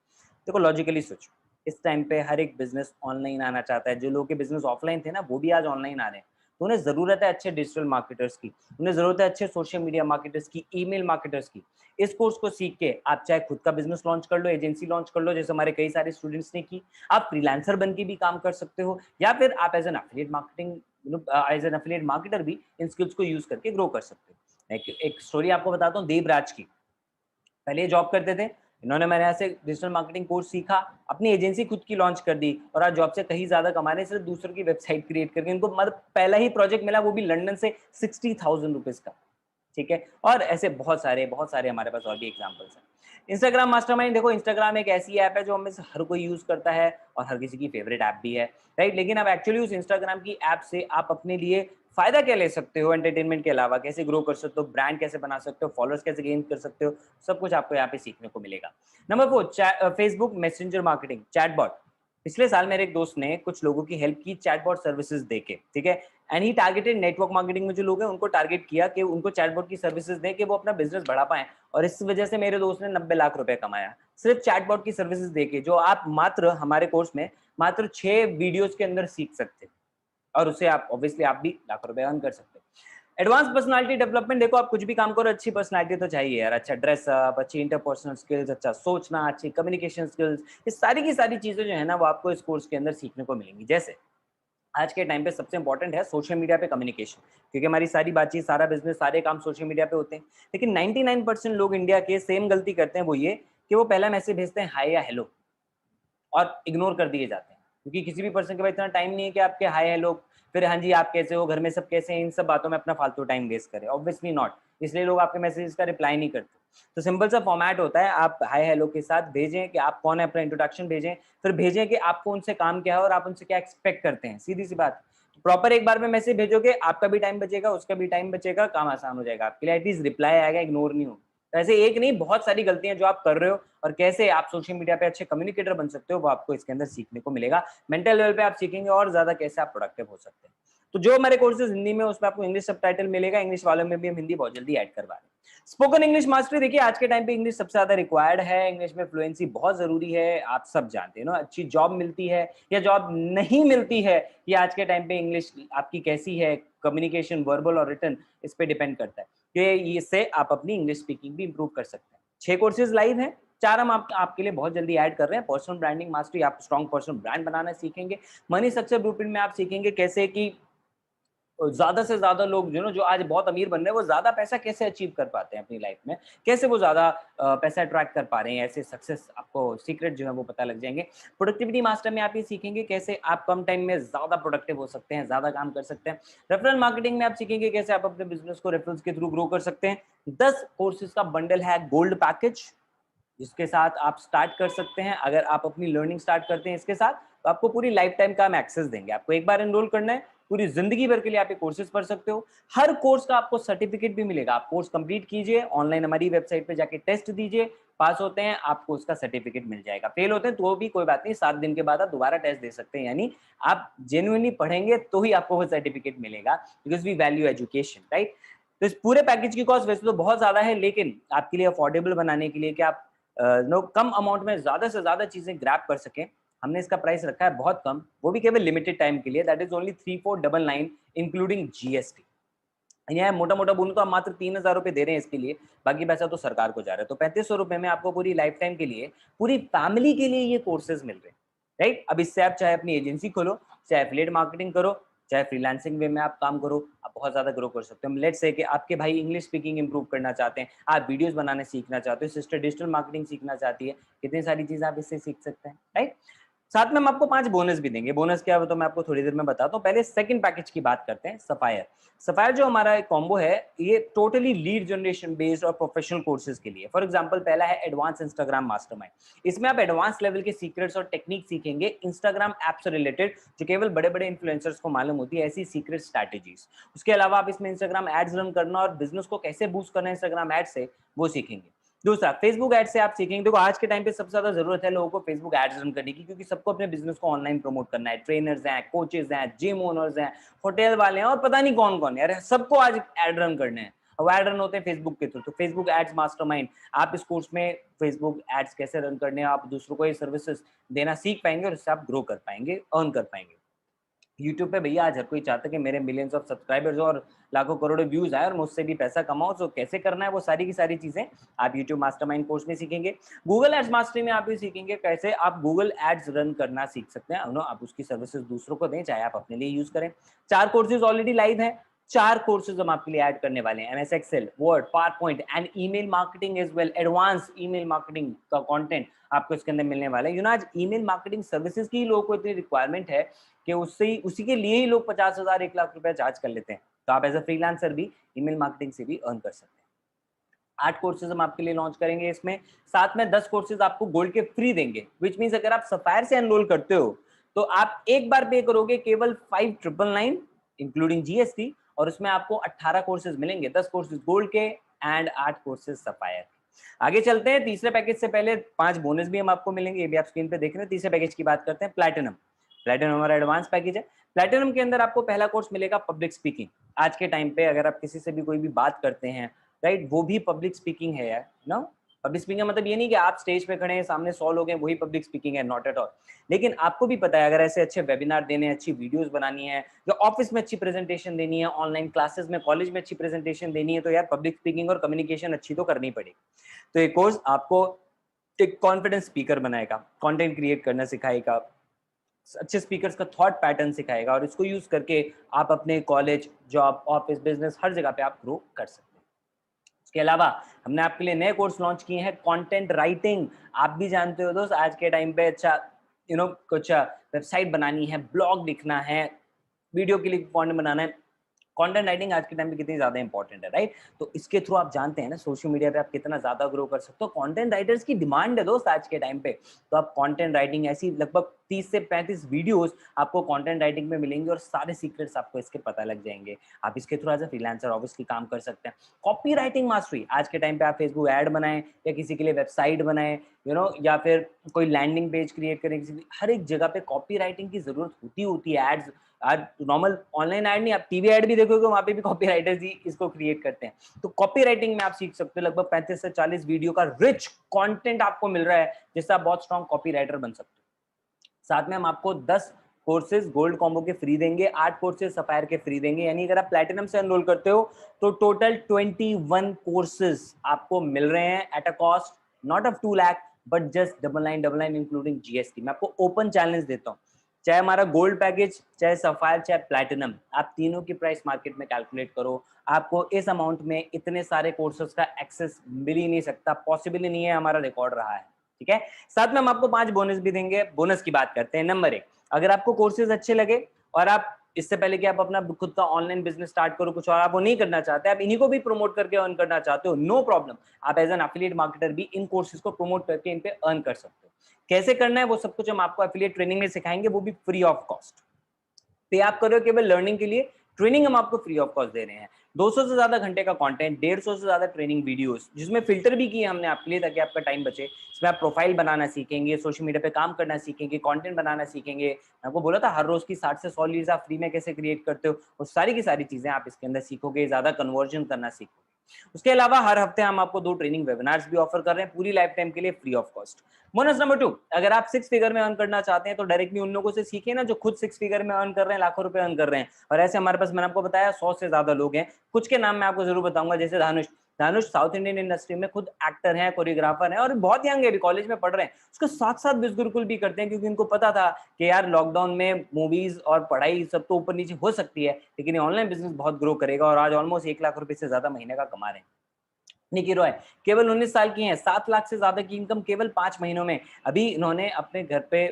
देखो लॉजिकली सोचो, इस टाइम पे हर एक बिजनेस ऑनलाइन आना चाहता है। जो लोगों के बिजनेस ऑफलाइन थे ना, वो भी आज ऑनलाइन आ रहे हैं। तो उन्हें जरूरत है अच्छे डिजिटल मार्केटर्स की, उन्हें जरूरत है अच्छे सोशल मीडिया मार्केटर्स की, ईमेल मार्केटर्स की। इस कोर्स को सीख के आप चाहे खुद का बिजनेस लॉन्च कर लो, एजेंसी लॉन्च कर लो, जैसे हमारे कई सारे स्टूडेंट्स ने की। आप फ्रीलांसर बन के भी काम कर सकते हो, या फिर आप as an affiliate marketing, as an affiliate marketer भी इन स्किल्स को यूज करके ग्रो कर सकते हो। एक स्टोरी आपको बताता हूँ देवराज की। पहले ये जॉब करते थे, इन्होंने मेरे यहाँ से डिजिटल मार्केटिंग कोर्स सीखा, अपनी एजेंसी खुद की लॉन्च कर दी और आज जॉब से कहीं ज्यादा कमा रहे हैं सिर्फ दूसरों की वेबसाइट क्रिएट करके। इनको मतलब पहला ही प्रोजेक्ट मिला, वो भी लंदन से 60,000 रुपीज का, ठीक है? और ऐसे बहुत सारे हमारे पास और भी एग्जांपल्स हैं। इंस्टाग्राम मास्टरमाइंड, देखो इंस्टाग्राम एक ऐसी ऐप है जो हमें से हर कोई यूज करता है और हर किसी की फेवरेट ऐप भी है, राइट? लेकिन अब एक्चुअली उस इंस्टाग्राम की ऐप से आप अपने लिए फायदा क्या ले सकते हो, एंटरटेनमेंट के अलावा कैसे ग्रो कर सकते हो, ब्रांड कैसे बना सकते हो, फॉलोअर्स कैसे गेन कर सकते हो, सब कुछ आपको यहाँ पे सीखने को मिलेगा। Number 4, Facebook messenger marketing, chatbot. पिछले साल मेरे एक दोस्त ने कुछ लोगों की हेल्प की चैटबॉट सर्विसेज देके, ठीक है? And he targeted network marketing में जो लोग हैं उनको टारगेट किया कि उनको चैटबॉट की सर्विसेज दें कि वो अपना बिजनेस बढ़ा पाएं। और इस वजह से मेरे दोस्त ने 90 लाख रुपए कमाया सिर्फ चैटबॉट की सर्विसेज देके, जो आप मात्र हमारे कोर्स में मात्र 6 वीडियोस के अंदर सीख सकते हैं। और उससे आप ऑब्वियसली आप भी लाख रुपए अर्न कर सकते हो। एडवांस पर्सनालिटी डेवलपमेंट, देखो आप कुछ भी काम करो, अच्छी पर्सनालिटी तो चाहिए यार, अच्छा ड्रेसअप, अच्छी इंटरपर्सनल स्किल्स, अच्छा सोचना, अच्छी कम्युनिकेशन स्किल्स, ये सारी की सारी चीजें जो है ना वो आपको इस कोर्स के अंदर सीखने को मिलेंगी। जैसे आज के टाइम पे सबसे इंपॉर्टेंट है सोशल मीडिया पे कम्युनिकेशन, क्योंकि हमारी सारी बातचीत, सारा बिजनेस, सारे काम सोशल मीडिया पे होते हैं। लेकिन 99% लोग इंडिया के सेम गलती करते हैं, वो ये कि वो पहला मैसेज भेजते हैं हाय या हेलो और इग्नोर कर दिए जाते हैं, क्योंकि किसी भी पर्सन के पास इतना टाइम नहीं है कि आपके हाय हेलो, फिर हाँ जी आप कैसे हो, घर में सब कैसे हैं, इन सब बातों में अपना फालतू टाइम वेस्ट करें, ऑब्वियसली नॉट। इसलिए लोग आपके मैसेजेस का रिप्लाई नहीं करते। तो सिंपल सा फॉर्मेट होता है, आप हाय हेलो के साथ भेजें कि आप कौन है, अपना इंट्रोडक्शन भेजें, फिर भेजें कि आपको उनसे काम क्या है और आप उनसे क्या एक्सपेक्ट करते हैं, सीधी सी बात। प्रॉपर एक बार में मैसेज भेजोगे, आपका भी टाइम बचेगा, उसका भी टाइम बचेगा, काम आसान हो जाएगा आपके लिए। एटलीस्ट रिप्लाई आएगा, इग्नोर नहीं हो। ऐसे एक नहीं बहुत सारी गलतियां जो आप कर रहे हो और कैसे आप सोशल मीडिया पे अच्छे कम्युनिकेटर बन सकते हो, वो आपको इसके अंदर सीखने को मिलेगा। मेंटल लेवल पे आप सीखेंगे और ज्यादा कैसे आप प्रोडक्टिव हो सकते हैं। तो जो हमारे कोर्सेज हिंदी में उसमें आपको इंग्लिश सबटाइटल मिलेगा, इंग्लिश वालों में भी हम हिंदी बहुत जल्दी ऐड करवा रहे हैं। स्पोकन इंग्लिश मास्टरी, देखिए आज के टाइम पे इंग्लिश सबसे ज्यादा रिक्वायर्ड है, इंग्लिश में फ्लुएंसी बहुत जरूरी है, आप सब जानते हैं ना। अच्छी जॉब मिलती है या जॉब नहीं मिलती है, ये आज के टाइम पे इंग्लिश आपकी कैसी है, कम्युनिकेशन वर्बल और रिटन, इस पे डिपेंड करता है कि इससे आप अपनी इंग्लिश स्पीकिंग भी इंप्रूव कर सकते हैं। 6 कोर्सेज लाइव हैं, 4 हम आपके लिए बहुत जल्दी ऐड कर रहे हैं। पर्सनल ब्रांडिंग मास्टरी, आप स्ट्रॉन्ग पर्सनल ब्रांड बनाना सीखेंगे। मनी सक्सेस ब्लूप्रिंट में आप सीखेंगे कैसे कि ज्यादा से ज्यादा लोग जो आज बहुत अमीर बन रहे हैं, वो ज्यादा पैसा कैसे अचीव कर पाते हैं अपनी लाइफ में, कैसे वो ज्यादा पैसा अट्रैक्ट कर पा रहे हैं, ऐसे सक्सेस आपको सीक्रेट जो है वो पता लग जाएंगे। प्रोडक्टिविटी मास्टर में आप ये सीखेंगे कैसे आप कम टाइम में ज्यादा प्रोडक्टिव हो सकते हैं, ज्यादा काम कर सकते हैं। रेफरल मार्केटिंग में आप सीखेंगे कैसे आप अपने बिजनेस को रेफरल्स के थ्रू ग्रो कर सकते हैं। 10 कोर्सेज का बंडल है गोल्ड पैकेज, जिसके साथ आप स्टार्ट कर सकते हैं। अगर आप अपनी लर्निंग स्टार्ट करते हैं इसके साथ, तो आपको पूरी लाइफ टाइम का हम एक्सेस देंगे। आपको एक बार एनरोल करना है, पूरी जिंदगी भर के लिए आप ये कोर्सेज पढ़ सकते हो। हर कोर्स का आपको सर्टिफिकेट भी मिलेगा। आप कोर्स कंप्लीट कीजिए, ऑनलाइन हमारी वेबसाइट पे जाके टेस्ट दीजिए, पास होते हैं आपको उसका सर्टिफिकेट मिल जाएगा। फेल होते हैं तो भी कोई बात नहीं, 7 दिन के बाद आप दोबारा टेस्ट दे सकते हैं। यानी आप जेन्युइनली पढ़ेंगे तो ही आपको वो सर्टिफिकेट मिलेगा, because we value education, right. तो इस पूरे पैकेज की कॉस्ट वैसे तो बहुत ज्यादा है, लेकिन आपके लिए अफोर्डेबल बनाने के लिए कि आप कम अमाउंट में ज्यादा से ज्यादा चीजें ग्रैब कर सकें, हमने इसका प्राइस रखा है बहुत कम, वो भी केवल लिमिटेड टाइम के लिए। That is only 3499 including GST. यहाँ मोटा मोटा बोलूं तो आप मात्र 3000 रुपए दे रहे हैं इसके लिए, बाकी पैसा तो सरकार को जा रहा है। तो 3500 रुपए में आपको पूरी लाइफ टाइम के लिए, पूरी फैमिली के लिए ये कोर्सेज मिल रहे हैं, राइट। अब इससे आप चाहे अपनी एजेंसी खोलो, चाहे एफिलिएट मार्केटिंग करो, चाहे फ्रीलांसिंग वे में आप काम करो, आप बहुत ज्यादा ग्रो कर सकते हो। लेट्स से कि आपके भाई इंग्लिश स्पीकिंग इंप्रूव करना चाहते हैं, आप वीडियोस बनाने सीखना चाहते हो, सिस्टर डिजिटल मार्केटिंग सीखना चाहती है, कितनी सारी चीजें आप इससे सीख सकते हैं, राइट। साथ में हम आपको 5 बोनस भी देंगे। बोनस क्या है वो तो मैं आपको थोड़ी देर में बताता हूँ। पहले सेकंड पैकेज की बात करते हैं, सफायर। सफायर जो हमारा एक कॉम्बो है, ये टोटली लीड जनरेशन बेस्ड और प्रोफेशनल कोर्सेज के लिए। फॉर एग्जांपल पहला है एडवांस इंस्टाग्राम मास्टरमाइंड। इसमें आप एडवांस लेवल के सीक्रेट्स और टेक्निक सीखेंगे इंस्टाग्राम ऐप से रिलेटेड, जो केवल बड़े बड़े इन्फ्लुएंसर्स को मालूम होती है, ऐसी सीक्रेट स्ट्रैटेजीज। उसके अलावा आप इसमें इंस्टाग्राम एड्स रन करना और बिजनेस को कैसे बूस्ट करना है इंस्टाग्राम एड से, वो सीखेंगे। दूसरा, फेसबुक एड से आप सीखेंगे। देखो आज के टाइम पे सबसे ज्यादा जरूरत है लोगों को फेसबुक एड्स रन करने की, क्योंकि सबको अपने बिजनेस को ऑनलाइन प्रमोट करना है। ट्रेनर्स हैं, कोचेस हैं, जिम ओनर्स हैं, होटल वाले हैं और पता नहीं कौन कौन है, अरे सबको आज एड रन करने हैं। और एड रन होते हैं फेसबुक के थ्रू। तो फेसबुक एड्स मास्टरमाइंड, आप इस कोर्स में फेसबुक एड्स कैसे रन करने हैं, आप दूसरों को ये सर्विसेज देना सीख पाएंगे और इससे आप ग्रो कर पाएंगे, अर्न कर पाएंगे। यूट्यूब पे भैया आज हर कोई चाहता है कि मेरे मिलियंस ऑफ सब्सक्राइबर्स और लाखों करोड़ों व्यूज आए और मुझसे भी पैसा कमाओ। तो कैसे करना है वो सारी की सारी चीजें आप यूट्यूब मास्टरमाइंड कोर्स में सीखेंगे। गूगल एड्स मास्टरी में आप भी सीखेंगे कैसे आप गूगल एड्स रन करना सीख सकते हैं, आप उसकी सर्विसेज दूसरों को दें, चाहे आप अपने लिए यूज करें। 4 कोर्सेज ऑलरेडी लाइव है, 4 कोर्सेज हम आपके लिए ऐड करने वाले हैं। MS Excel, Word, PowerPoint and email marketing as well. Advance email marketing का कंटेंट आपको इसके अंदर मिलने वाला है। आज ईमेल मार्केटिंग सर्विसेज की लोगों को इतनी रिक्वायरमेंट है कि उसी के लिए ही लोग 50,000 1 लाख रुपए चार्ज कर लेते हैं। तो आप एज अ फ्रीलांसर भी ईमेल मार्केटिंग से भी अर्न कर सकते हैं। 8 कोर्सेज हम आपके लिए लॉन्च करेंगे इसमें, साथ में 10 कोर्सेज आपको गोल्ड के फ्री देंगे। विच मींस अगर आप सफायर से एनरोल करते हो तो आप एक बार पे करोगे केवल 5999 इंक्लूडिंग जीएसटी, और उसमें आपको 18 कोर्सेज मिलेंगे, 10 कोर्सेज गोल्ड के एंड 8 कोर्सेज सफायर। आगे चलते हैं, तीसरे पैकेज से पहले 5 बोनस भी हम आपको मिलेंगे, ये भी आप स्क्रीन पे देख रहे हैं। तीसरे पैकेज की बात करते हैं, प्लैटिनम। प्लैटिनम हमारा एडवांस पैकेज है। प्लैटिनम के अंदर आपको पहला कोर्स मिलेगा पब्लिक स्पीकिंग। आज के टाइम पे अगर आप किसी से भी कोई भी बात करते हैं, राइट, वो भी पब्लिक स्पीकिंग है यार, ना। पब्लिक स्पीकिंग मतलब ये नहीं कि आप स्टेज पे खड़े हैं, सामने 100 लोग हैं, वही पब्लिक स्पीकिंग है, नॉट एट ऑल। लेकिन आपको भी पता है अगर ऐसे अच्छे वेबिनार देने, अच्छी वीडियोस बनानी है, या ऑफिस में अच्छी प्रेजेंटेशन देनी है, ऑनलाइन क्लासेस में, कॉलेज में अच्छी प्रेजेंटेशन देनी है, तो यार पब्लिक स्पीकिंग और कम्युनिकेशन अच्छी तो करनी पड़ेगी। तो ये कोर्स आपको एक कॉन्फिडेंस स्पीकर बनाएगा, कंटेंट क्रिएट करना सिखाएगा, अच्छे स्पीकर्स का थॉट पैटर्न सिखाएगा, और इसको यूज करके आप अपने कॉलेज, जॉब, ऑफिस, बिजनेस, हर जगह पे आप ग्रो कर सकते हैं। इसके अलावा हमने आपके लिए नए कोर्स लॉन्च किए हैं, कंटेंट राइटिंग। आप भी जानते हो दोस्त, आज के टाइम पे अच्छा कुछ वेबसाइट बनानी है, ब्लॉग लिखना है, वीडियो के लिए कंटेंट बनाना है, कंटेंट राइटिंग आज के टाइम पे कितनी ज्यादा इंपॉर्टेंट है, राइट। तो इसके थ्रू आप जानते हैं ना सोशल मीडिया पे आप कितना ज्यादा ग्रो कर सकते हो। कंटेंट राइटर्स की डिमांड है दोस्त आज के टाइम पे। तो आप कंटेंट राइटिंग, ऐसी लगभग 30 से 35 वीडियोस आपको कंटेंट राइटिंग में मिलेंगे और सारे सीक्रेट्स आपको इसके पता लग जाएंगे। आप इसके through as a freelancer obviously काम कर सकते हैं। कॉपी राइटिंग मास्टरी, आज के टाइम पे आप फेसबुक ऐड बनाएं या किसी के लिए वेबसाइट बनाएं, या फिर कोई लैंडिंग पेज क्रिएट करें, हर एक जगह पे कॉपी राइटिंग की जरूरत होती है। एड्स, आज नॉर्मल ऑनलाइन ऐड नहीं, आप टीवी ऐड भी देखोगे, वहां पे भी कॉपी राइटर्स ही इसको क्रिएट करते हैं। तो कॉपी राइटिंग में आप सीख सकते हो, लगभग 35 से 40 वीडियो का रिच कंटेंट आपको मिल रहा है, जिससे आप बहुत स्ट्रॉन्ग कॉपी राइटर बन सकते हो। साथ में हम आपको 10 कोर्सेज गोल्ड कॉम्बो के फ्री देंगे, 8 कोर्सेज सफायर के फ्री देंगे, यानी अगर आप प्लैटिनम से एनरोल करते हो तो टोटल 21 कोर्सेज आपको मिल रहे हैं at a cost not of 2 lakh but just 9999 including GST. मैं आपको ओपन चैलेंज देता हूँ, चाहे हमारा गोल्ड पैकेज, चाहे सफायर, चाहे प्लैटिनम, आप तीनों की प्राइस मार्केट में कैलकुलेट करो, आपको इस अमाउंट में इतने सारे कोर्सेज का एक्सेस मिल ही नहीं सकता, पॉसिबल ही नहीं है, हमारा रिकॉर्ड रहा है। ठीक है, साथ में हम आपको 5 बोनस भी देंगे। बोनस की बात करते हैं। नंबर 1, अगर आपको कोर्सेज अच्छे लगे और आप इससे पहले कि आप अपना खुद का ऑनलाइन बिजनेस स्टार्ट करो कुछ और आप वो नहीं करना चाहते, आप इन्हीं को भी प्रमोट करके अर्न करना चाहते हो, नो प्रॉब्लम, आप एज एन एफिलिएट मार्केटर भी इन कोर्सेज को प्रमोट करके इन पे अर्न कर सकते हो। कैसे करना है वो सब कुछ हम आपको एफिलिएट ट्रेनिंग में सिखाएंगे, वो भी फ्री ऑफ कॉस्ट। पे आप करो केवल लर्निंग के लिए, ट्रेनिंग हम आपको फ्री ऑफ कॉस्ट दे रहे हैं। 200 से ज्यादा घंटे का कंटेंट, 150 से ज्यादा ट्रेनिंग वीडियोस, जिसमें फिल्टर भी किए हमने आपके लिए ताकि आपका टाइम बचे। इसमें आप प्रोफाइल बनाना सीखेंगे, सोशल मीडिया पे काम करना सीखेंगे, कंटेंट बनाना सीखेंगे। मैं आपको बोला था हर रोज की 60 से 100 लीड्स आप फ्री में कैसे क्रिएट करते हो, वो सारी की सारी चीजें आप इसके अंदर सीखोगे, ज्यादा कन्वर्जन करना सीखोगे। उसके अलावा हर हफ्ते हम आपको 2 ट्रेनिंग वेबिनार्स भी ऑफर कर रहे हैं पूरी लाइफ टाइम के लिए free of cost. Bonus number 2, अगर आप 6 फिगर में अर्न करना चाहते हैं तो डायरेक्टली उन लोगों से सीखिए ना जो खुद 6 फिगर में अर्न कर रहे हैं, लाखों रुपए अर्न कर रहे हैं। और ऐसे हमारे पास, मैंने आपको बताया, 100 से ज्यादा लोग हैं। कुछ के नाम मैं आपको जरूर बताऊंगा, जैसे Dhanush. Dhanush south Indian industry में खुद एक्टर हैं, कोरियोग्राफर हैं और बहुत यंग है, अभी कॉलेज में पढ़ रहे हैं। उसके साथ साथ बिज गुरुकुल भी करते हैं, क्योंकि उनको पता था कि यार लॉकडाउन में मूवीज और पढ़ाई सब तो ऊपर नीचे हो सकती है, लेकिन ये ऑनलाइन बिजनेस बहुत ग्रो करेगा और आज ऑलमोस्ट 1 लाख रुपए से ज्यादा महीने का कमा रहे हैं। निकी रॉय केवल 19 साल की हैं, 7 लाख से ज्यादा की इनकम केवल 5 महीनों में। अभी इन्होंने अपने घर पे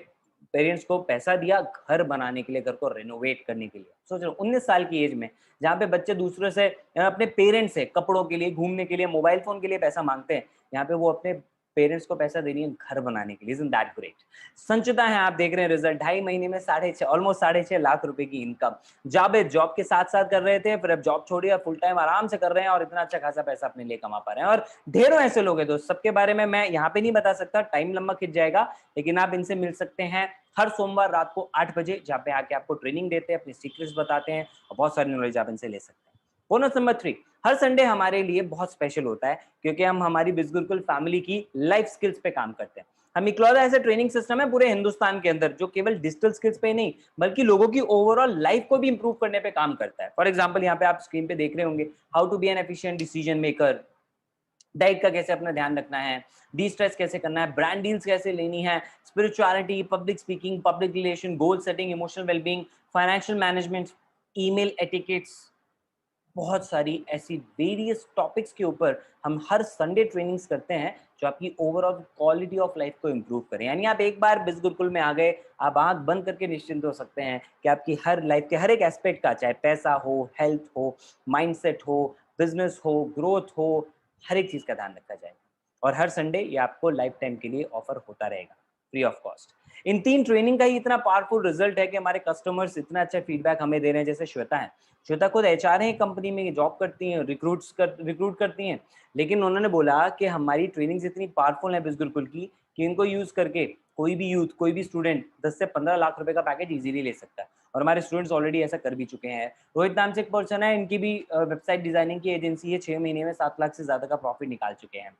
पेरेंट्स को पैसा दिया घर बनाने के लिए, घर को रेनोवेट करने के लिए। सोच रहे 19 साल की एज में, जहाँ पे बच्चे दूसरे से, अपने पेरेंट्स से कपड़ों के लिए, घूमने के लिए, मोबाइल फोन के लिए पैसा मांगते हैं, यहाँ पे वो अपने पेरेंट्स को पैसा दे रही है घर बनाने के लिए। Isn't that great? संचिता है, आप देख रहे हैं रिजल्ट, 2.5 महीने में 6.5 ऑलमोस्ट 6.5 लाख रुपए की इनकम। जावेद जॉब के साथ साथ कर रहे थे, फिर अब जॉब छोड़ी, फुल टाइम आराम से कर रहे हैं और इतना अच्छा खासा पैसा अपने लिए कमा पा रहे हैं। और ढेरों ऐसे लोग हैं दोस्त, सबके बारे में मैं यहाँ पे नहीं बता सकता, टाइम लंबा खिंच जाएगा, लेकिन आप इनसे मिल सकते हैं हर सोमवार रात को 8 बजे, जहाँ पे आके आपको ट्रेनिंग देते हैं, अपनी सीक्रेट्स बताते हैं और बहुत सारी नॉलेज आप इनसे ले सकते हैं। बोनस नंबर 3, हर संडे हमारे लिए बहुत स्पेशल होता है, क्योंकि हम हमारी बिज गुरुकुल फैमिली की लाइफ स्किल्स पे काम करते हैं। हम इकलौता ऐसा ट्रेनिंग सिस्टम है पूरे हिंदुस्तान के अंदर जो केवल डिजिटल स्किल्स पे नहीं बल्कि लोगों की ओवरऑल लाइफ को भी इंप्रूव करने पे काम करता है। फॉर एग्जांपल, यहाँ पे आप स्क्रीन पे देख रहे होंगे, how to be an efficient decision maker, diet का कैसे अपना ध्यान रखना है, डी स्ट्रेस कैसे करना है, ब्रांड डील्स कैसे लेनी है, spirituality, public speaking, public relation, goal setting, emotional wellbeing, financial management, email etiquettes, बहुत सारी ऐसी वेरियस टॉपिक्स के ऊपर हम हर संडे ट्रेनिंग्स करते हैं जो आपकी ओवरऑल क्वालिटी ऑफ लाइफ को इंप्रूव करें। यानी आप एक बार बिज गुरुकुल में आ गए, आप आंख बंद करके निश्चिंत हो सकते हैं कि आपकी हर लाइफ के हर एक एस्पेक्ट का, चाहे पैसा हो, हेल्थ हो, माइंडसेट हो, बिजनेस हो, ग्रोथ हो, हर एक चीज का ध्यान रखा जाएगा। और हर संडे ये आपको लाइफ टाइम के लिए ऑफर होता रहेगा free of cost. In 3 training का ही इतना पावरफुल रिजल्ट है कि हमारे कस्टमर्स इतना अच्छा फीडबैक हमें दे रहे हैं। जैसे श्वेता है, श्वेता खुद एचआर है, कंपनी में जॉब करती हैं, रिक्रूट करती हैं, लेकिन उन्होंने बोला कि हमारी ट्रेनिंग्स इतनी पावरफुल है बिज गुरुकुल की कि इनको यूज करके कोई भी यूथ, कोई भी स्टूडेंट 10 से 15 लाख रुपए का पैकेज इजीली ले सकता है। और हमारे स्टूडेंट्स ऑलरेडी ऐसा कर भी चुके हैं। रोहित नाम से एक पर्सन है, इनकी भी वेबसाइट डिजाइनिंग की एजेंसी है, 6 महीने में 7 लाख से ज्यादा का प्रॉफिट निकाल चुके हैं।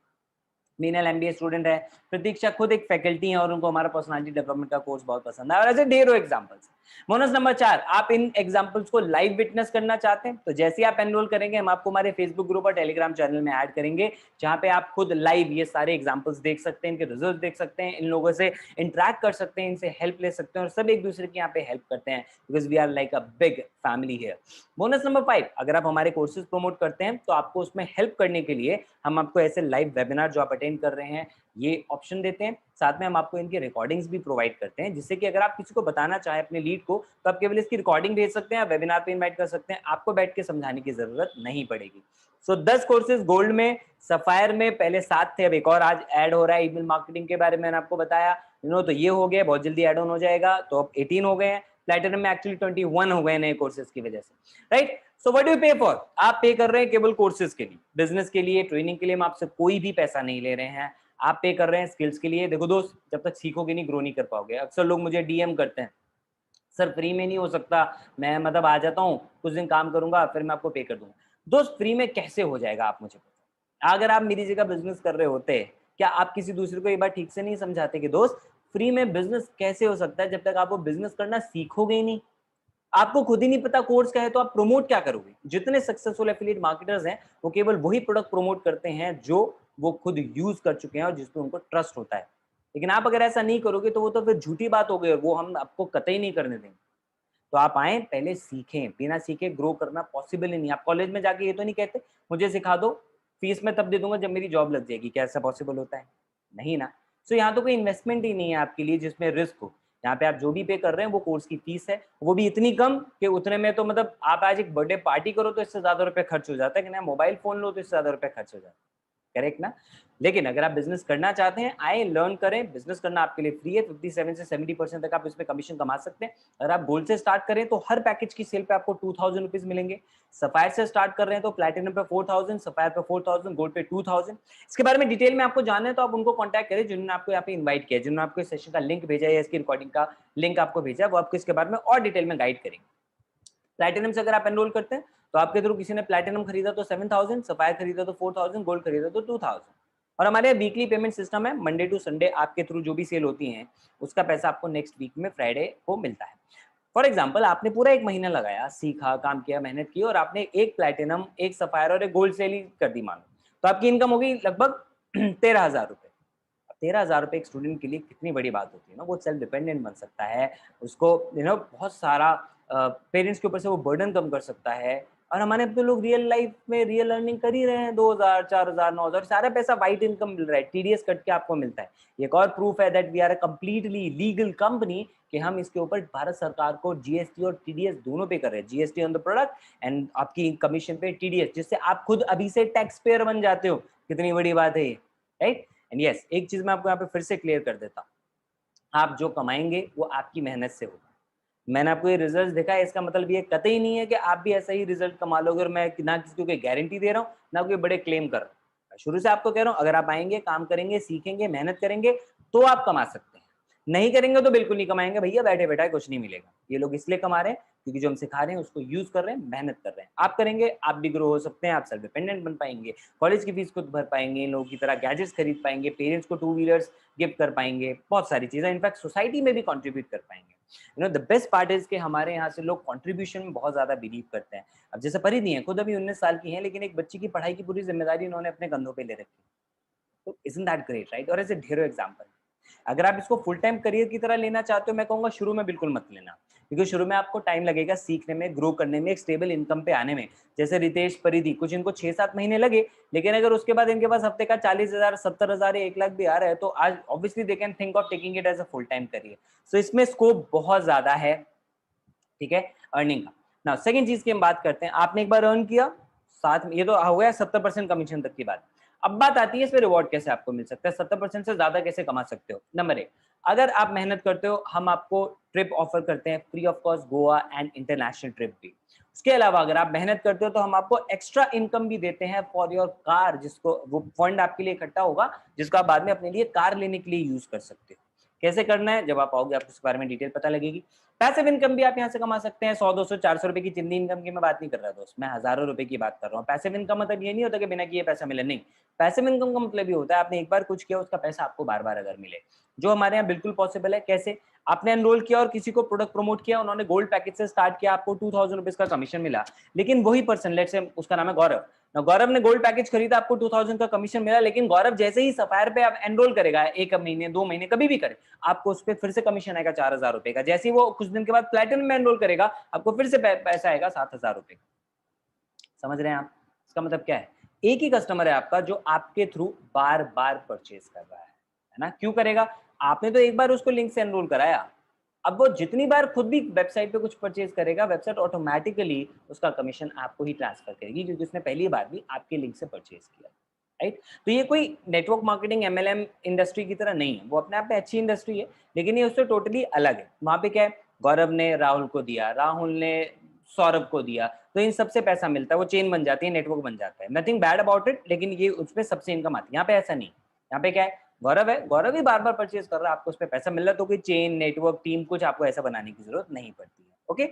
मीनल एमबीए स्टूडेंट है, प्रतीक्षा खुद एक फैकल्टी है और उनको हमारा पर्सनालिटी डेवलपमेंट का कोर्स बहुत पसंद है। और ऐसे ढेरों एग्जांपल्स। बोनस नंबर 4, आप इन एग्जांपल्स को लाइव विटनेस करना चाहते हैं तो जैसे ही आप एनरोल करेंगे हम आपको हमारे फेसबुक ग्रुप और टेलीग्राम चैनल में ऐड करेंगे, जहां पे आप खुद लाइव ये सारे एग्जांपल्स देख सकते हैं, इनके रिजल्ट देख सकते हैं, इन लोगों से इंटरेक्ट कर सकते हैं, इनसे हेल्प ले सकते हैं और सब एक दूसरे की यहाँ पे हेल्प करते हैं, because we are like a big family here. Bonus number 5, अगर आप हमारे कोर्सेज प्रमोट करते हैं तो आपको उसमें हेल्प करने के लिए हम आपको ऐसे लाइव वेबिनार जो आप अटेंड कर रहे हैं ये ऑप्शन देते हैं। साथ में हम आपको इनकी रिकॉर्डिंग्स भी प्रोवाइड करते हैं, जिससे कि अगर आप किसी को बताना चाहें अपने लीड को तो आप केवल इसकी रिकॉर्डिंग भेज सकते हैं, वेबिनार पे इनवाइट कर सकते हैं, आपको बैठ के समझाने की जरूरत नहीं पड़ेगी। सो 10 कोर्सेज गोल्ड में, सफायर में पहले 7 थे, अब एक और आज ऐड हो रहा है। ईमेल मार्केटिंग के बारे में मैंने आपको बताया, तो ये हो गया, बहुत जल्दी एड ऑन हो जाएगा, तो अब 18 हो गए हैं। प्लैटिनम में एक्चुअली 21 हो गए नए कोर्सेज की वजह से, right. So what do you पे फॉर? आप पे कर रहे हैं केवल कोर्सेज के लिए, बिजनेस के लिए, ट्रेनिंग के लिए हम आपसे कोई भी पैसा नहीं ले रहे हैं। आप पे कर रहे हैं स्किल्स के लिए। देखो दोस्त, जब तक सीखोगे नहीं ग्रो नहीं कर पाओगे। अक्सर लोग मुझे डीएम करते हैं, सर फ्री में नहीं हो सकता, मैं मतलब आ जाता हूँ, कुछ दिन काम करूंगा, फिर मैं आपको पे कर दूंगा। दोस्त फ्री में कैसे हो जाएगा आप मुझे बताओ। अगर आप मेरी जगह बिजनेस कर रहे होते, क्या आप किसी दूसरे को ये बात ठीक से नहीं समझाते कि दोस्त फ्री में बिजनेस कैसे हो सकता है जब तक आप वो बिजनेस करना सीखोगे ही नहीं। आपको खुद ही नहीं पता कोर्स क्या है, तो आप प्रमोट क्या करोगे? जितने सक्सेसफुल एफिलिएट मार्केटर्स हैं वो केवल वही प्रोडक्ट प्रमोट करते हैं जो वो खुद यूज कर चुके हैं और जिस पे उनको ट्रस्ट होता है। लेकिन आप अगर ऐसा नहीं करोगे तो वो तो फिर झूठी बात हो गई और वो हम आपको कतई नहीं करने देंगे। तो आप आए, पहले सीखें। बिना सीखे ग्रो करना पॉसिबल ही नहीं। आप कॉलेज में जाके ये तो नहीं कहते मुझे सिखा दो, फीस मैं तब दे दूंगा जब मेरी जॉब लग जाएगी। क्या ऐसा पॉसिबल होता है? नहीं ना। सो यहाँ तो कोई इन्वेस्टमेंट ही नहीं है आपके लिए जिसमें रिस्क हो। यहाँ पे आप जो भी पे कर रहे हैं वो कोर्स की फीस है, वो भी इतनी कम कि उतने में तो मतलब आप आज एक बर्थडे पार्टी करो तो इससे ज्यादा रुपए खर्च हो जाता है, कि ना मोबाइल फोन लो तो इससे ज्यादा रुपए खर्च हो जाता है। करेक्ट ना? लेकिन अगर आप बिजनेस करना चाहते हैं, आए लर्न करें। बिजनेस करना आपके लिए फ्री है। 57 से 70% तक आप इसमें कमीशन कमा सकते हैं। अगर आप गोल्ड से स्टार्ट करें तो हर पैकेज की सेल पे आपको 2000 रुपीज मिलेंगे। सफायर से स्टार्ट कर रहे हैं तो प्लैटिनम पे 4000, सफायर पे 4000, गोल्ड पे 2000। इसके बारे में डिटेल में आपको जानना है तो आप उनको कॉन्टैक्ट करें जिन्होंने आपको यहाँ पे इन्वाइट किया, जिन्होंने आपको इस सेशन का लिंक भेजा या इसकी रिकॉर्डिंग का लिंक आपको भेजा, वो आपको इसके बारे में और डिटेल में गाइड करेंगे। प्लैटिनम से अगर आप एनरोल करते हैं तो आपके थ्रू किसी ने प्लैटिनम खरीदा तो 7000, सफायर खरीदा तो 4000, गोल्ड खरीदा तो 2000। और हमारे यहाँ वीकली पेमेंट सिस्टम है। मंडे टू संडे आपके थ्रू जो भी सेल होती है उसका पैसा आपको नेक्स्ट वीक में फ्राइडे को मिलता है। फॉर एग्जाम्पल, आपने पूरा एक महीना लगाया, सीखा, काम किया, मेहनत की और आपने एक प्लैटिनम, एक सफायर और एक गोल्ड सेल ही कर दी मानो, तो आपकी इनकम होगी लगभग 13,000 रुपए। 13,000 रुपए एक स्टूडेंट के लिए कितनी बड़ी बात होती है ना। वो सेल्फ डिपेंडेंट बन सकता है, उसको बहुत सारा पेरेंट्स के ऊपर से वो बर्डन कम कर सकता है। और हमारे अपने लोग रियल लाइफ में रियल अर्निंग कर ही रहे हैं। 2,000, 4,000, 9,000, सारा पैसा वाइट इनकम मिल रहा है, टीडीएस कट के आपको मिलता है। एक और प्रूफ है that we are a completely legal company, कि हम इसके ऊपर भारत सरकार को जीएसटी और टीडीएस दोनों पे कर रहे हैं। GST on the product and आपकी कमीशन पे टीडीएस, जिससे आप खुद अभी से टैक्स पेयर बन जाते हो। कितनी बड़ी बात है ये, राइट। एंड यस, एक चीज मैं आपको यहाँ पे फिर से क्लियर कर देता हूँ, आप जो कमाएंगे वो आपकी मेहनत से होगा। मैंने आपको ये रिजल्ट दिखा है, इसका मतलब ये कतई नहीं है कि आप भी ऐसा ही रिजल्ट कमा लोगे। और मैं ना किसी को कोई गारंटी दे रहा हूँ, ना कोई बड़े क्लेम कर रहा हूँ। मैं शुरू से आपको कह रहा हूँ, अगर आप आएंगे, काम करेंगे, सीखेंगे, मेहनत करेंगे तो आप कमा सकते हैं। नहीं करेंगे तो बिल्कुल नहीं कमाएंगे भैया, बैठे बैठा कुछ नहीं मिलेगा। ये लोग इसलिए कमा रहे हैं क्योंकि जो हम सिखा रहे हैं उसको यूज कर रहे हैं, मेहनत कर रहे हैं। आप करेंगे, आप भी ग्रो हो सकते हैं, आप सेल्फ डिपेंडेंट बन पाएंगे, कॉलेज की फीस खुद भर पाएंगे, इन लोगों की तरह गैजेट्स खरीद पाएंगे, पेरेंट्स को 2 व्हीलर्स गिफ्ट कर पाएंगे, बहुत सारी चीजें, इनफैक्ट सोसाइटी में भी कंट्रीब्यूट कर पाएंगे। द बेस्ट पार्ट इज कि हमारे यहाँ से लोग कंट्रीब्यूशन में बहुत ज्यादा बिलीव करते हैं। अब जैसे परिधि है, खुद अभी 19 साल की हैं, लेकिन एक बच्ची की पढ़ाई की पूरी जिम्मेदारी उन्होंने अपने कंधों पे ले रखी। तो इजंट दैट ग्रेट, राइट? और ऐसे ढेरों एग्जाम्पल। अगर आप इसको फुल टाइम करियर की तरह लेना चाहते हो, मैं कहूंगा शुरू में बिल्कुल मत लेना, क्योंकि शुरू में आपको टाइम लगेगा सीखने में, ग्रो करने में, एक स्टेबल इनकम पे आने में। जैसे रितेश, परिधि, कुछ इनको 6-7 महीने लगे, लेकिन अगर उसके बाद इनके पास हफ्ते का 40,000, 70,000 या 1 लाख भी आ रहा है, तो आज obviously they can think of taking it as a full time career. So इसमें स्कोप बहुत ज्यादा है, ठीक है, अर्निंग का। ना सेकंड चीज की हम बात करते हैं। आपने एक बार अर्न किया, साथ में ये तो हो गया 70% कमीशन तक की बात। अब बात आती है इसमें रिवॉर्ड कैसे आपको मिल सकता है, 70% से ज्यादा कैसे कमा सकते हो। नंबर 1, अगर आप मेहनत करते हो, हम आपको ट्रिप ऑफर करते हैं, free of cost Goa and international trip भी। उसके अलावा अगर आप मेहनत करते हो तो हम आपको एक्स्ट्रा इनकम भी देते हैं फॉर योर कार, जिसको वो फंड आपके लिए इकट्ठा होगा, जिसको आप बाद में अपने लिए कार लेने के लिए यूज कर सकते हो। कैसे करना है, जब आप आओगे आपको इसके बारे में डिटेल पता लगेगी। पैसिव इनकम भी आप यहाँ से कमा सकते हैं। 100, 200, 400 रुपए की चिंदी इनकम की मैं बात नहीं कर रहा दोस्त, मैं हजारों रुपए की बात कर रहा हूँ। पैसिव इनकम मतलब ये नहीं होता कि बिना किए पैसा मिले, नहीं। पैसिव इनकम का मतलब ये होता है आपने एक बार कुछ किया, उसका पैसा आपको बार बार अगर मिले, जो हमारे यहाँ बिल्कुल पॉसिबल है। कैसे? आपने एनरोल किया और किसी को प्रोडक्ट प्रमोट किया, उन्होंने गोल्ड पैकेज से स्टार्ट किया, आपको 2000 रुपीज का कमीशन मिला। लेकिन वही पर्सन, लेट्स से उसका नाम है गौरव, गौरव ने गोल्ड पैकेज खरीदा, आपको 2000 का कमीशन मिला, लेकिन गौरव जैसे ही सफायर पे आप एनरोल करेगा, 1 महीने 2 महीने कभी भी करे, आपको उस पर फिर से कमीशन आएगा 4,000 रुपए का। जैसे ही वो कुछ दिन के बाद प्लैटिनम में एनरोल करेगा, आपको फिर से पैसा आएगा 7,000 रुपए का। समझ रहे हैं आप? इसका मतलब क्या है? एक ही कस्टमर है आपका जो आपके थ्रू बार बार परचेज कर रहा है ना? क्यों करेगा? आपने तो एक बार उसको लिंक से एनरोल कराया, अब वो जितनी बार खुद भी वेबसाइट पे कुछ परचेज करेगा, वेबसाइट ऑटोमेटिकली उसका कमीशन आपको ही ट्रांसफर करेगी, क्योंकि उसने पहली बार भी आपके लिंक से परचेज किया। राइट। तो ये कोई नेटवर्क मार्केटिंग एमएलएम इंडस्ट्री की तरह नहीं है, वो अपने आप में अच्छी इंडस्ट्री है, लेकिन ये उससे टोटली अलग है। वहाँ पे क्या है, गौरव ने राहुल को दिया, राहुल ने सौरभ को दिया, तो इन सबसे पैसा मिलता है, वो चेन बन जाती है, नेटवर्क बन जाता है, नथिंग बैड अबाउट इट, लेकिन ये उसमें सबसे इनकम आती है। यहाँ पे ऐसा नहीं, यहाँ पे क्या है, गौरव है, गौरव ही बार बार परचेज कर रहा है, आपको उस पर पैसा मिल रहा है, तो कोई चेन नेटवर्क टीम कुछ आपको ऐसा बनाने की जरूरत नहीं पड़ती है। Okay,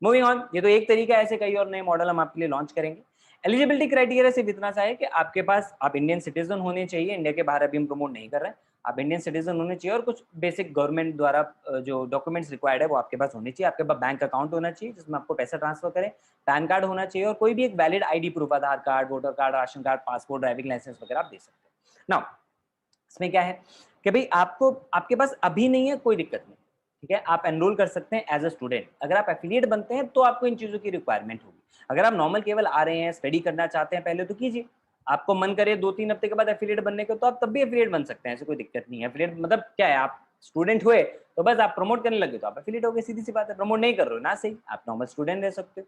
moving on. ये तो एक तरीका है, ऐसे कई और नए मॉडल हम आपके लिए लॉन्च करेंगे। एलिजिबिलिटी क्राइटेरिया सिर्फ इतना सा है कि आपके पास, आप इंडियन सिटीजन होने चाहिए, इंडिया के बाहर अभी हम प्रमोट नहीं कर रहे हैं, आप इंडियन सिटीजन होने चाहिए, और कुछ बेसिक गवर्नमेंट द्वारा जो डॉक्यूमेंट्स रिक्वायर्ड है वो आपके पास होने चाहिए। आपके पास बैंक अकाउंट होना चाहिए जिसमें आपको पैसा ट्रांसफर करें, पैन कार्ड होना चाहिए, और कोई भी एक valid ID proof, Aadhaar card, voter card, ration card, passport, driving licence वगैरह आप दे सकते हैं। नाउ इसमें क्या है कि भाई आपको, आपके पास अभी नहीं है, कोई दिक्कत नहीं, ठीक है, आप एनरोल कर सकते हैं एज अ स्टूडेंट। अगर आप एफिलिएट बनते हैं तो आपको इन चीजों की रिक्वायरमेंट होगी। अगर आप नॉर्मल केवल आ रहे हैं, स्टडी करना चाहते हैं पहले, तो कीजिए। आपको मन करे 2-3 हफ्ते के बाद एफिलिएट बनने का, तो आप तब भी एफिलिएट बन सकते हैं, ऐसे कोई दिक्कत नहीं है। एफिलिएट मतलब क्या है, आप स्टूडेंट हुए तो बस आप प्रमोट करने लगे तो आप एफिलिएट हो गए, सीधी सी बात है। प्रमोट नहीं कर रहे हो ना, सही, आप नॉर्मल स्टूडेंट रह सकते हो।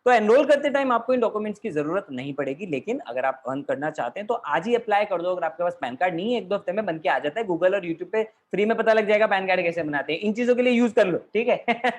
तो एनरोल करते टाइम आपको इन डॉक्यूमेंट्स की जरूरत नहीं पड़ेगी, लेकिन अगर आप अर्न करना चाहते हैं तो आज ही अप्लाई कर दो। अगर आपके पास पैन कार्ड नहीं है, 1-2 हफ्ते में बन के आ जाता है, गूगल और यूट्यूब पे फ्री में पता लग जाएगा पैन कार्ड कैसे बनाते हैं, इन चीजों के लिए यूज कर लो, ठीक है।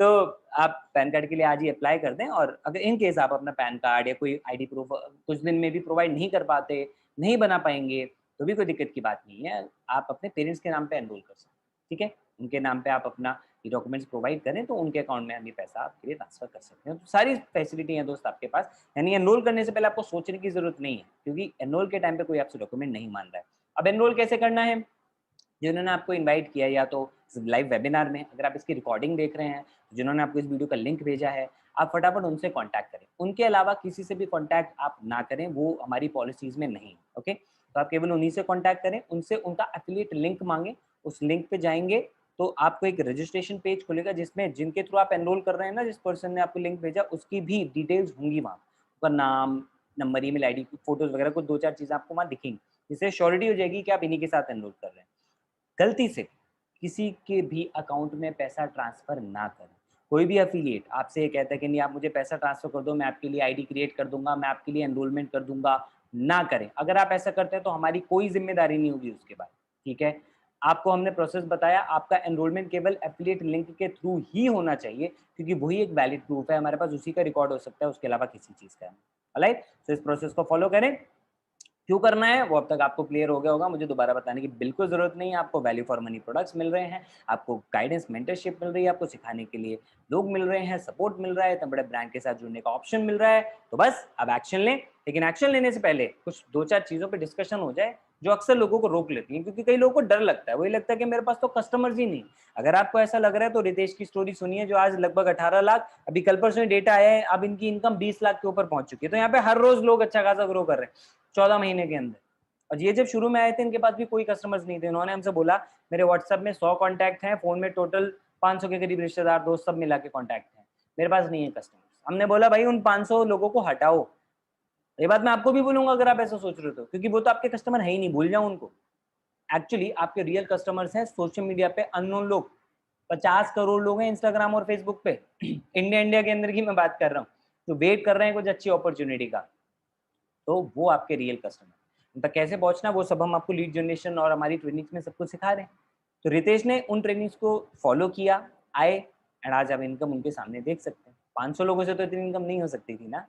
तो आप पैन कार्ड के लिए आज ही अप्लाई कर दें, और अगर इन केस आप अपना पैन कार्ड या कोई आईडी प्रूफ कुछ दिन में भी प्रोवाइड नहीं कर पाते, नहीं बना पाएंगे, तो भी कोई दिक्कत की बात नहीं है, आप अपने पेरेंट्स के नाम पे एनरोल कर सकते हैं, ठीक है। उनके नाम पे आप अपना ये डॉक्यूमेंट्स प्रोवाइड करें तो उनके अकाउंट में हम ये पैसा आपके लिए ट्रांसफर कर सकते हैं। तो सारी फैसिलिटी है दोस्त आपके पास, यानी एनरोल करने से पहले आपको सोचने की जरूरत नहीं है, क्योंकि एनरोल के टाइम पे कोई आपसे डॉक्यूमेंट नहीं मान रहा है। अब एनरोल कैसे करना है, जिन्होंने आपको इनवाइट किया, या तो लाइव वेबिनार में, अगर आप इसकी रिकॉर्डिंग देख रहे हैं, जिन्होंने आपको इस वीडियो का लिंक भेजा है, आप फटाफट उनसे कांटेक्ट करें। उनके अलावा किसी से भी कांटेक्ट आप ना करें, वो हमारी पॉलिसीज में नहीं है। ओके, तो आप केवल उन्हीं से कांटेक्ट करें, उनसे उनका एफिलिएट लिंक मांगे, उस लिंक पे जाएंगे तो आपको एक रजिस्ट्रेशन पेज खुलेगा, जिसमें जिनके थ्रू आप एनरोल कर रहे हैं ना, जिस पर्सन ने आपको लिंक भेजा, उसकी भी डिटेल्स होंगी वहाँ, उसका नाम, नंबर, ईमेल आईडी, फोटोज वगैरह, कुछ 2-4 चीजें आपको वहाँ दिखेंगी, जिससे श्योरिटी हो जाएगी कि आप इन्हीं के साथ एनरोल कर रहे हैं। गलती से किसी के भी अकाउंट में पैसा ट्रांसफर ना करें। कोई भी एफिलिएट आपसे ये कहता है कि नहीं आप मुझे पैसा ट्रांसफर कर दो, मैं आपके लिए आईडी क्रिएट कर दूंगा, मैं आपके लिए एनरोलमेंट कर दूंगा, ना करें। अगर आप ऐसा करते हैं तो हमारी कोई जिम्मेदारी नहीं होगी उसके बाद, ठीक है। आपको हमने प्रोसेस बताया, आपका एनरोलमेंट केवल एफिलिएट लिंक के थ्रू ही होना चाहिए, क्योंकि वही एक वैलिड प्रूफ है, हमारे पास उसी का रिकॉर्ड हो सकता है, उसके अलावा किसी चीज का। राइट, तो इस प्रोसेस को फॉलो करें। क्यों करना है वो अब तक आपको क्लियर हो गया होगा, मुझे दोबारा बताने की बिल्कुल जरूरत नहीं है। आपको वैल्यू फॉर मनी प्रोडक्ट्स मिल रहे हैं, आपको गाइडेंस मेंटरशिप मिल रही है, आपको सिखाने के लिए लोग मिल रहे हैं, सपोर्ट मिल रहा है, इतने बड़े ब्रांड के साथ जुड़ने का ऑप्शन मिल रहा है। तो बस अब एक्शन लें, लेकिन एक्शन लेने से पहले कुछ 2-4 चीजों पर डिस्कशन हो जाए जो अक्सर लोगों को रोक लेती हैं, क्योंकि कई लोगों को डर लगता है, वही लगता है कि मेरे पास तो कस्टमर्स ही नहीं। अगर आपको ऐसा लग रहा है तो रितेश की स्टोरी सुनिए, जो आज लगभग 18 लाख, अभी कल परसों डेटा आया है, अब इनकी इनकम 20 लाख के ऊपर पहुंच चुकी है। तो यहाँ पे हर रोज लोग अच्छा खासा ग्रो कर रहे हैं 14 महीने के अंदर। और ये जब शुरू में आए थे, इनके पास भी कोई कस्टमर्स नहीं थे, इन्होंने हमसे बोला मेरे व्हाट्सएप में 100 कॉन्टैक्ट हैं, फोन में टोटल 500 के करीब रिश्तेदार दोस्त सब मिला के कॉन्टैक्ट हैं, मेरे पास नहीं है कस्टमर्स। हमने बोला भाई उन 500 लोगों को हटाओ। ये बात मैं आपको भी बोलूंगा अगर आप ऐसा सोच रहे हो तो, क्योंकि वो तो आपके कस्टमर है ही नहीं, भूल जाओ उनको। एक्चुअली आपके रियल कस्टमर्स हैं सोशल मीडिया पे अननोन लोग। 50 करोड़ लोग हैं इंस्टाग्राम और फेसबुक पे, इंडिया के अंदर की मैं बात कर रहा हूँ, जो वेट कर रहे हैं कुछ अच्छी अपॉर्चुनिटी का, तो वो आपके रियल कस्टमर। उन तक कैसे पहुंचना, वो सब हम आपको लीड जनरेशन और हमारी ट्रेनिंग्स में सब कुछ सिखा रहे हैं। तो रितेश ने उन ट्रेनिंग्स को फॉलो किया, आए, एंड आज आप इनकम उनके सामने देख सकते हैं। 500 लोगों से तो इतनी इनकम नहीं हो सकती थी ना,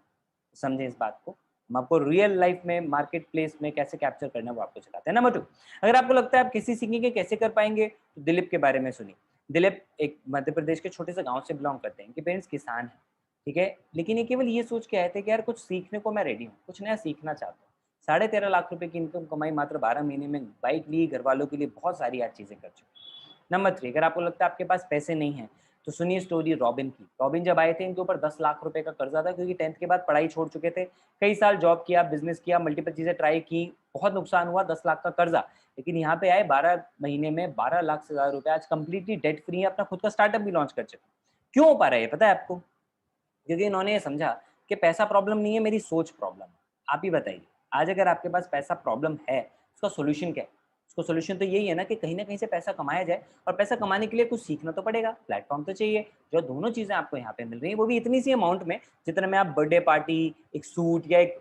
समझे इस बात को। हम आपको रियल लाइफ में मार्केट प्लेस में कैसे कैप्चर करना है वो आपको सिखाते हैं। नंबर 2, अगर आपको लगता है आप किसी सीखेंगे कैसे कर पाएंगे, तो दिलीप के बारे में सुनिए। दिलीप एक मध्य प्रदेश के छोटे से गांव से बिलोंग करते हैं, इनके पेरेंट्स किसान हैं, ठीक है, लेकिन ये केवल ये सोच के आए थे कि यार कुछ सीखने को मैं रेडी हूँ, कुछ नया सीखना चाहता हूँ। 13.5 लाख रुपए की इनकम कमाई मात्र 12 महीने में, बाइक ली, घर वालों के लिए बहुत सारी आज चीजें कर चुके। नंबर 3, अगर आपको लगता है आपके पास पैसे नहीं है, तो सुनिए स्टोरी रॉबिन की। रॉबिन जब आए थे इनके ऊपर 10 लाख रुपए का कर्जा था, क्योंकि 10th के बाद पढ़ाई छोड़ चुके थे, कई साल जॉब किया, बिजनेस किया, मल्टीपल चीजें ट्राई की, बहुत नुकसान हुआ, 10 लाख का कर्जा। लेकिन यहाँ पे आए 12 महीने में 12 लाख से ज्यादा रुपए, आज कंप्लीटली डेट फ्री है, अपना खुद का स्टार्टअप भी लॉन्च कर चुके। क्यों हो पा रहा है पता है आपको? क्योंकि इन्होंने ये समझा कि पैसा प्रॉब्लम नहीं है, मेरी सोच प्रॉब्लम है। आप ही बताइए, आज अगर आपके पास पैसा प्रॉब्लम है, उसका सोल्यूशन क्या है? उसका सोल्यूशन तो यही है ना कि कहीं ना कहीं से पैसा कमाया जाए, और पैसा कमाने के लिए कुछ सीखना तो पड़ेगा, प्लेटफॉर्म तो चाहिए। जो दोनों चीजें आपको यहाँ पे मिल रही है, वो भी इतनी सी अमाउंट में जितने में आप बर्थडे पार्टी, एक सूट या एक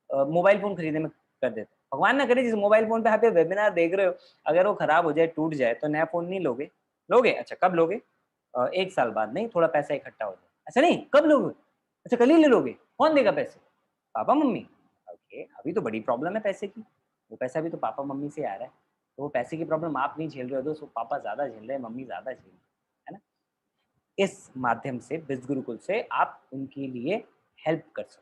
मोबाइल फोन खरीदने में कर देते हैं। भगवान ना करे जिस मोबाइल फोन पे आप वेबिनार देख रहे हो अगर वो खराब हो जाए, टूट जाए, तो नया फोन नहीं लोगे? लोगे? अच्छा कब लोगे? 1 साल बाद। नहीं, थोड़ा पैसा इकट्ठा हो जाए। अच्छा नहीं, कब लोगे? अच्छा कल ही ले लोगे। कौन देगा पैसे? Papa mummy. ओके, अभी तो बड़ी प्रॉब्लम है पैसे की। वो पैसा भी तो पापा मम्मी से आ रहा है। तो वो पैसे की प्रॉब्लम आप नहीं झेल रहे हो दोस्त, वो पापा ज़्यादा झेल रहे हैं, मम्मी ज़्यादा झेल रही है ना? इस माध्यम से बिज़ गुरुकुल से आप उनके लिए हेल्प कर सकते हो।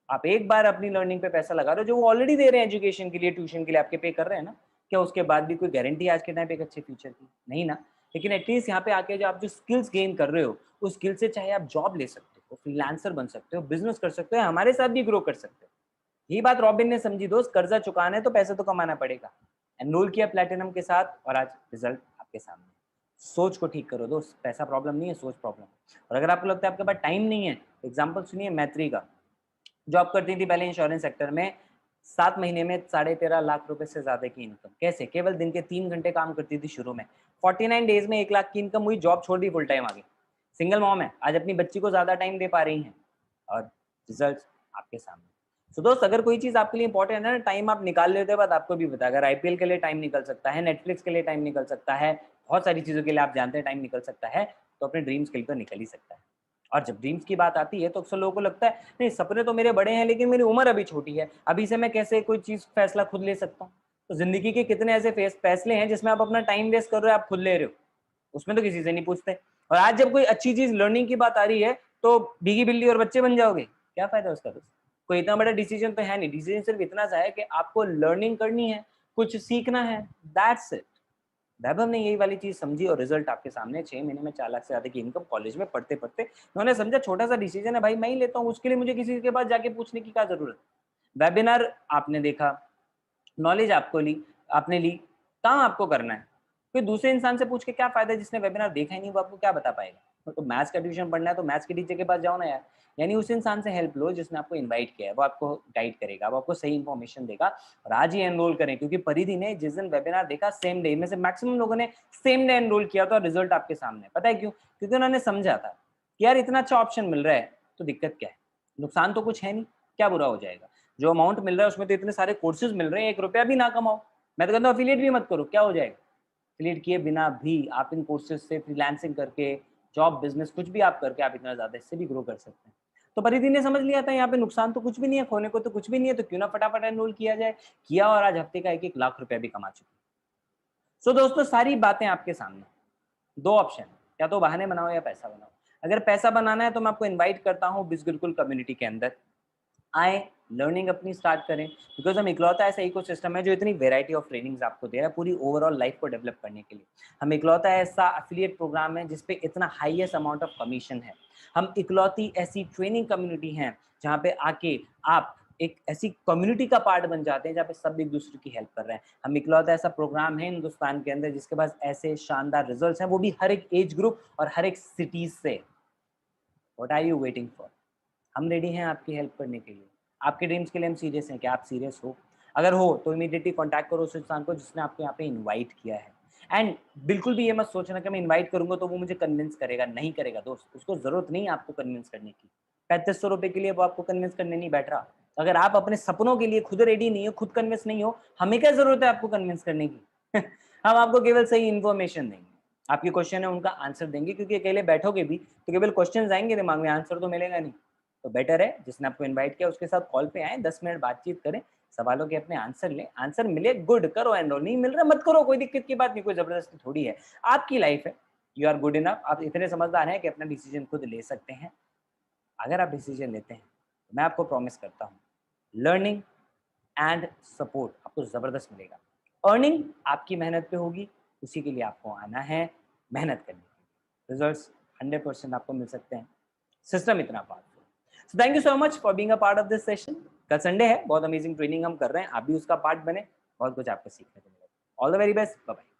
आप एक बार अपनी लर्निंग पे पैसा लगा रहे हो, जो वो ऑलरेडी दे रहे हैं एजुकेशन के लिए, ट्यूशन के लिए आपके पे कर रहे हैं ना, क्या उसके बाद भी कोई गारंटी आज के टाइम पे एक अच्छे फ्यूचर की? नहीं ना। लेकिन एटलीस्ट यहाँ पे आके जो आप जो स्किल्स गेन कर रहे हो, उस स्किल से चाहे आप जॉब ले सकते हो, फ्रीलांसर बन सकते हो, बिजनेस कर सकते हो, हमारे साथ भी ग्रो कर सकते हो। यही बात रॉबिन ने समझी दोस्त, कर्जा चुकाना है तो पैसे तो कमाना पड़ेगा। एनरोल किया प्लेटिनम के साथ और आज रिजल्ट आपके सामने। सोच को ठीक करो दोस्त, पैसा प्रॉब्लम नहीं है, सोच प्रॉब्लम है। और अगर आपको लगता है आपके पास टाइम नहीं है, एग्जाम्पल सुनिए मैत्री का। जॉब करती थी पहले इंश्योरेंस सेक्टर में, 7 महीने में 13.5 लाख रुपए से ज्यादा की इनकम। कैसे? केवल दिन के 3 घंटे काम करती थी शुरू में। 49 डेज में 1 लाख की इनकम हुई, जॉब छोड़ दी, फुल टाइम आ गई। सिंगल मॉम है, आज अपनी बच्ची को ज्यादा टाइम दे पा रही हैं और रिजल्ट आपके सामने। तो दोस्त अगर कोई चीज आपके लिए इंपॉर्टेंट है ना, टाइम आप निकाल लेते हो, बात आपको भी पता है। अगर आईपीएल के लिए टाइम निकल सकता है, नेटफ्लिक्स के लिए टाइम निकल सकता है, बहुत सारी चीजों के लिए आप जानते हैं टाइम निकल सकता है, तो अपने ड्रीम्स के लिए तो निकल ही सकता है। और जब ड्रीम्स की बात आती है तो अक्सर लोगों को लगता है नहीं, सपने तो मेरे बड़े हैं लेकिन मेरी उम्र अभी छोटी है, अभी से मैं कैसे कोई चीज फैसला खुद ले सकता हूँ? तो जिंदगी के कितने ऐसे फैसले हैं जिसमें आप अपना टाइम वेस्ट कर रहे हो, आप खुद ले रहे हो, उसमें तो किसी से नहीं पूछते। और आज जब कोई अच्छी चीज लर्निंग की बात आ रही है तो भीगी बिल्ली और बच्चे बन जाओगे, क्या फायदा उसका? दोस्त कोई इतना बड़ा डिसीजन तो है नहीं, डिसीजन सिर्फ इतना सा है कि आपको लर्निंग करनी है, कुछ सीखना है, दैट्स इट। वैभव ने यही वाली चीज समझी और रिजल्ट आपके सामने। 6 महीने में 4 लाख से ज्यादा की इनकम, कॉलेज में पढ़ते पढ़ते उन्होंने समझा छोटा सा डिसीजन है भाई, मैं ही लेता हूँ, उसके लिए मुझे किसी के पास जाके पूछने की क्या जरूरत। वेबिनार आपने देखा, नॉलेज आपको ली, आपने ली, काम आपको करना है। कोई दूसरे इंसान से पूछ के क्या फायदा है जिसने वेबिनार देखा ही नहीं, वो आपको क्या बता पाएगा? तो मैथ्स का ट्यूशन पढ़ना है तो मैथ्स के टीचर के पास जाओ ना यार। यानी उस इंसान से हेल्प लो जिसने आपको इनवाइट किया है, वो आपको गाइड करेगा, वो आपको सही इन्फॉर्मेशन देगा। और आज ही एनरोल करें, क्योंकि परिधि ने जिस दिन वेबिनार देखा सेम डे में से मैक्सिमम लोगों ने सेम डे एनरोल किया था और रिजल्ट आपके सामने। पता है क्यों? क्योंकि उन्होंने समझा था कि यार इतना अच्छा ऑप्शन मिल रहा है तो दिक्कत क्या है, नुकसान तो कुछ है नहीं, क्या बुरा हो जाएगा? जो अमाउंट मिल रहा है उसमें तो इतने सारे कोर्सेज मिल रहे हैं, 1 रुपया भी ना कमाओ। मैं तो कहता हूँ अफिलिएट भी मत करो, क्या हो जाएगा? अफिलिएट किए बिना भी आप इन कोर्सेज से फ्रीलांसिंग करके, जॉब, बिजनेस, कुछ भी आप करके आप इतना ज्यादा इससे भी ग्रो कर सकते हैं। तो परिधि ने समझ लिया था यहाँ पे नुकसान तो कुछ भी नहीं है, खोने को तो कुछ भी नहीं है, तो क्यों ना फटाफट एनरोल किया जाए। किया और आज हफ्ते का 1-1 लाख रुपया भी कमा चुके। सो दोस्तों सारी बातें आपके सामने, 2 ऑप्शन है, या तो बहाने बनाओ या पैसा बनाओ। अगर पैसा बनाना है तो मैं आपको इन्वाइट करता हूँ बिज़ गुरुकुल कम्युनिटी के अंदर आए, लर्निंग अपनी स्टार्ट करें। बिकॉज हम इकलौता ऐसा इकोसिस्टम है जो इतनी वेराइटी ऑफ ट्रेनिंग्स आपको दे रहा है पूरी ओवरऑल लाइफ को डेवलप करने के लिए। हम इकलौता ऐसा एफिलिएट प्रोग्राम है जिसपे इतना हाईएस्ट अमाउंट ऑफ कमीशन है। हम इकलौती ऐसी ट्रेनिंग कम्युनिटी हैं जहाँ पे आके आप एक ऐसी कम्युनिटी का पार्ट बन जाते हैं जहाँ पे सब एक दूसरे की हेल्प कर रहे हैं। हम इकलौता ऐसा प्रोग्राम है हिंदुस्तान के अंदर जिसके पास ऐसे शानदार रिजल्ट्स हैं, वो भी हर एक एज ग्रुप और हर एक सिटीज से। What are you waiting for? हम रेडी हैं आपकी हेल्प करने के लिए। आपके ड्रीम्स के लिए हम सीरियस हैं। क्या आप सीरियस हो? अगर हो तो इमीडिएटली कॉन्टैक्ट करो उस इंसान को जिसने आपको यहाँ पे इनवाइट किया है। एंड बिल्कुल भी ये मत सोचना कि मैं इनवाइट करूंगा तो वो मुझे कन्विंस करेगा, नहीं करेगा दोस्त, उसको जरूरत नहीं है आपको कन्विंस करने की। 3500 रुपए के लिए वो आपको कन्विंस करने नहीं बैठ रहा। अगर आप अपने सपनों के लिए खुद रेडी नहीं हो, खुद कन्विंस नहीं हो, हमें क्या जरूरत है आपको कन्विंस करने की? हम आपको केवल सही इन्फॉर्मेशन देंगे, आपके क्वेश्चन है उनका आंसर देंगे, क्योंकि अकेले बैठोगे भी तो केवल क्वेश्चन आएंगे दिमाग में, आंसर तो मिलेगा नहीं। तो बेटर है जिसने आपको इनवाइट किया उसके साथ कॉल पे आए, 10 मिनट बातचीत करें, सवालों के अपने आंसर लें, आंसर मिले गुड, करो एनरोल, नहीं मिल रहा मत करो, कोई दिक्कत की बात नहीं, कोई जबरदस्ती थोड़ी है। आपकी लाइफ है, यू आर गुड इनफ, आप इतने समझदार हैं कि अपना डिसीजन खुद ले सकते हैं। अगर आप डिसीजन लेते हैं तो मैं आपको प्रॉमिस करता हूँ लर्निंग एंड सपोर्ट आपको जबरदस्त मिलेगा। अर्निंग आपकी मेहनत पे होगी, उसी के लिए आपको आना है, मेहनत करने के लिए रिजल्ट्स 100% आपको मिल सकते हैं। सिस्टम इतना powerful. So thank you so much for being a part of this session. कल संडे है, बहुत अमेजिंग ट्रेनिंग हम कर रहे हैं, आप भी उसका पार्ट बने, बहुत कुछ आपको सीखने को मिलेगा। All the very best, bye bye.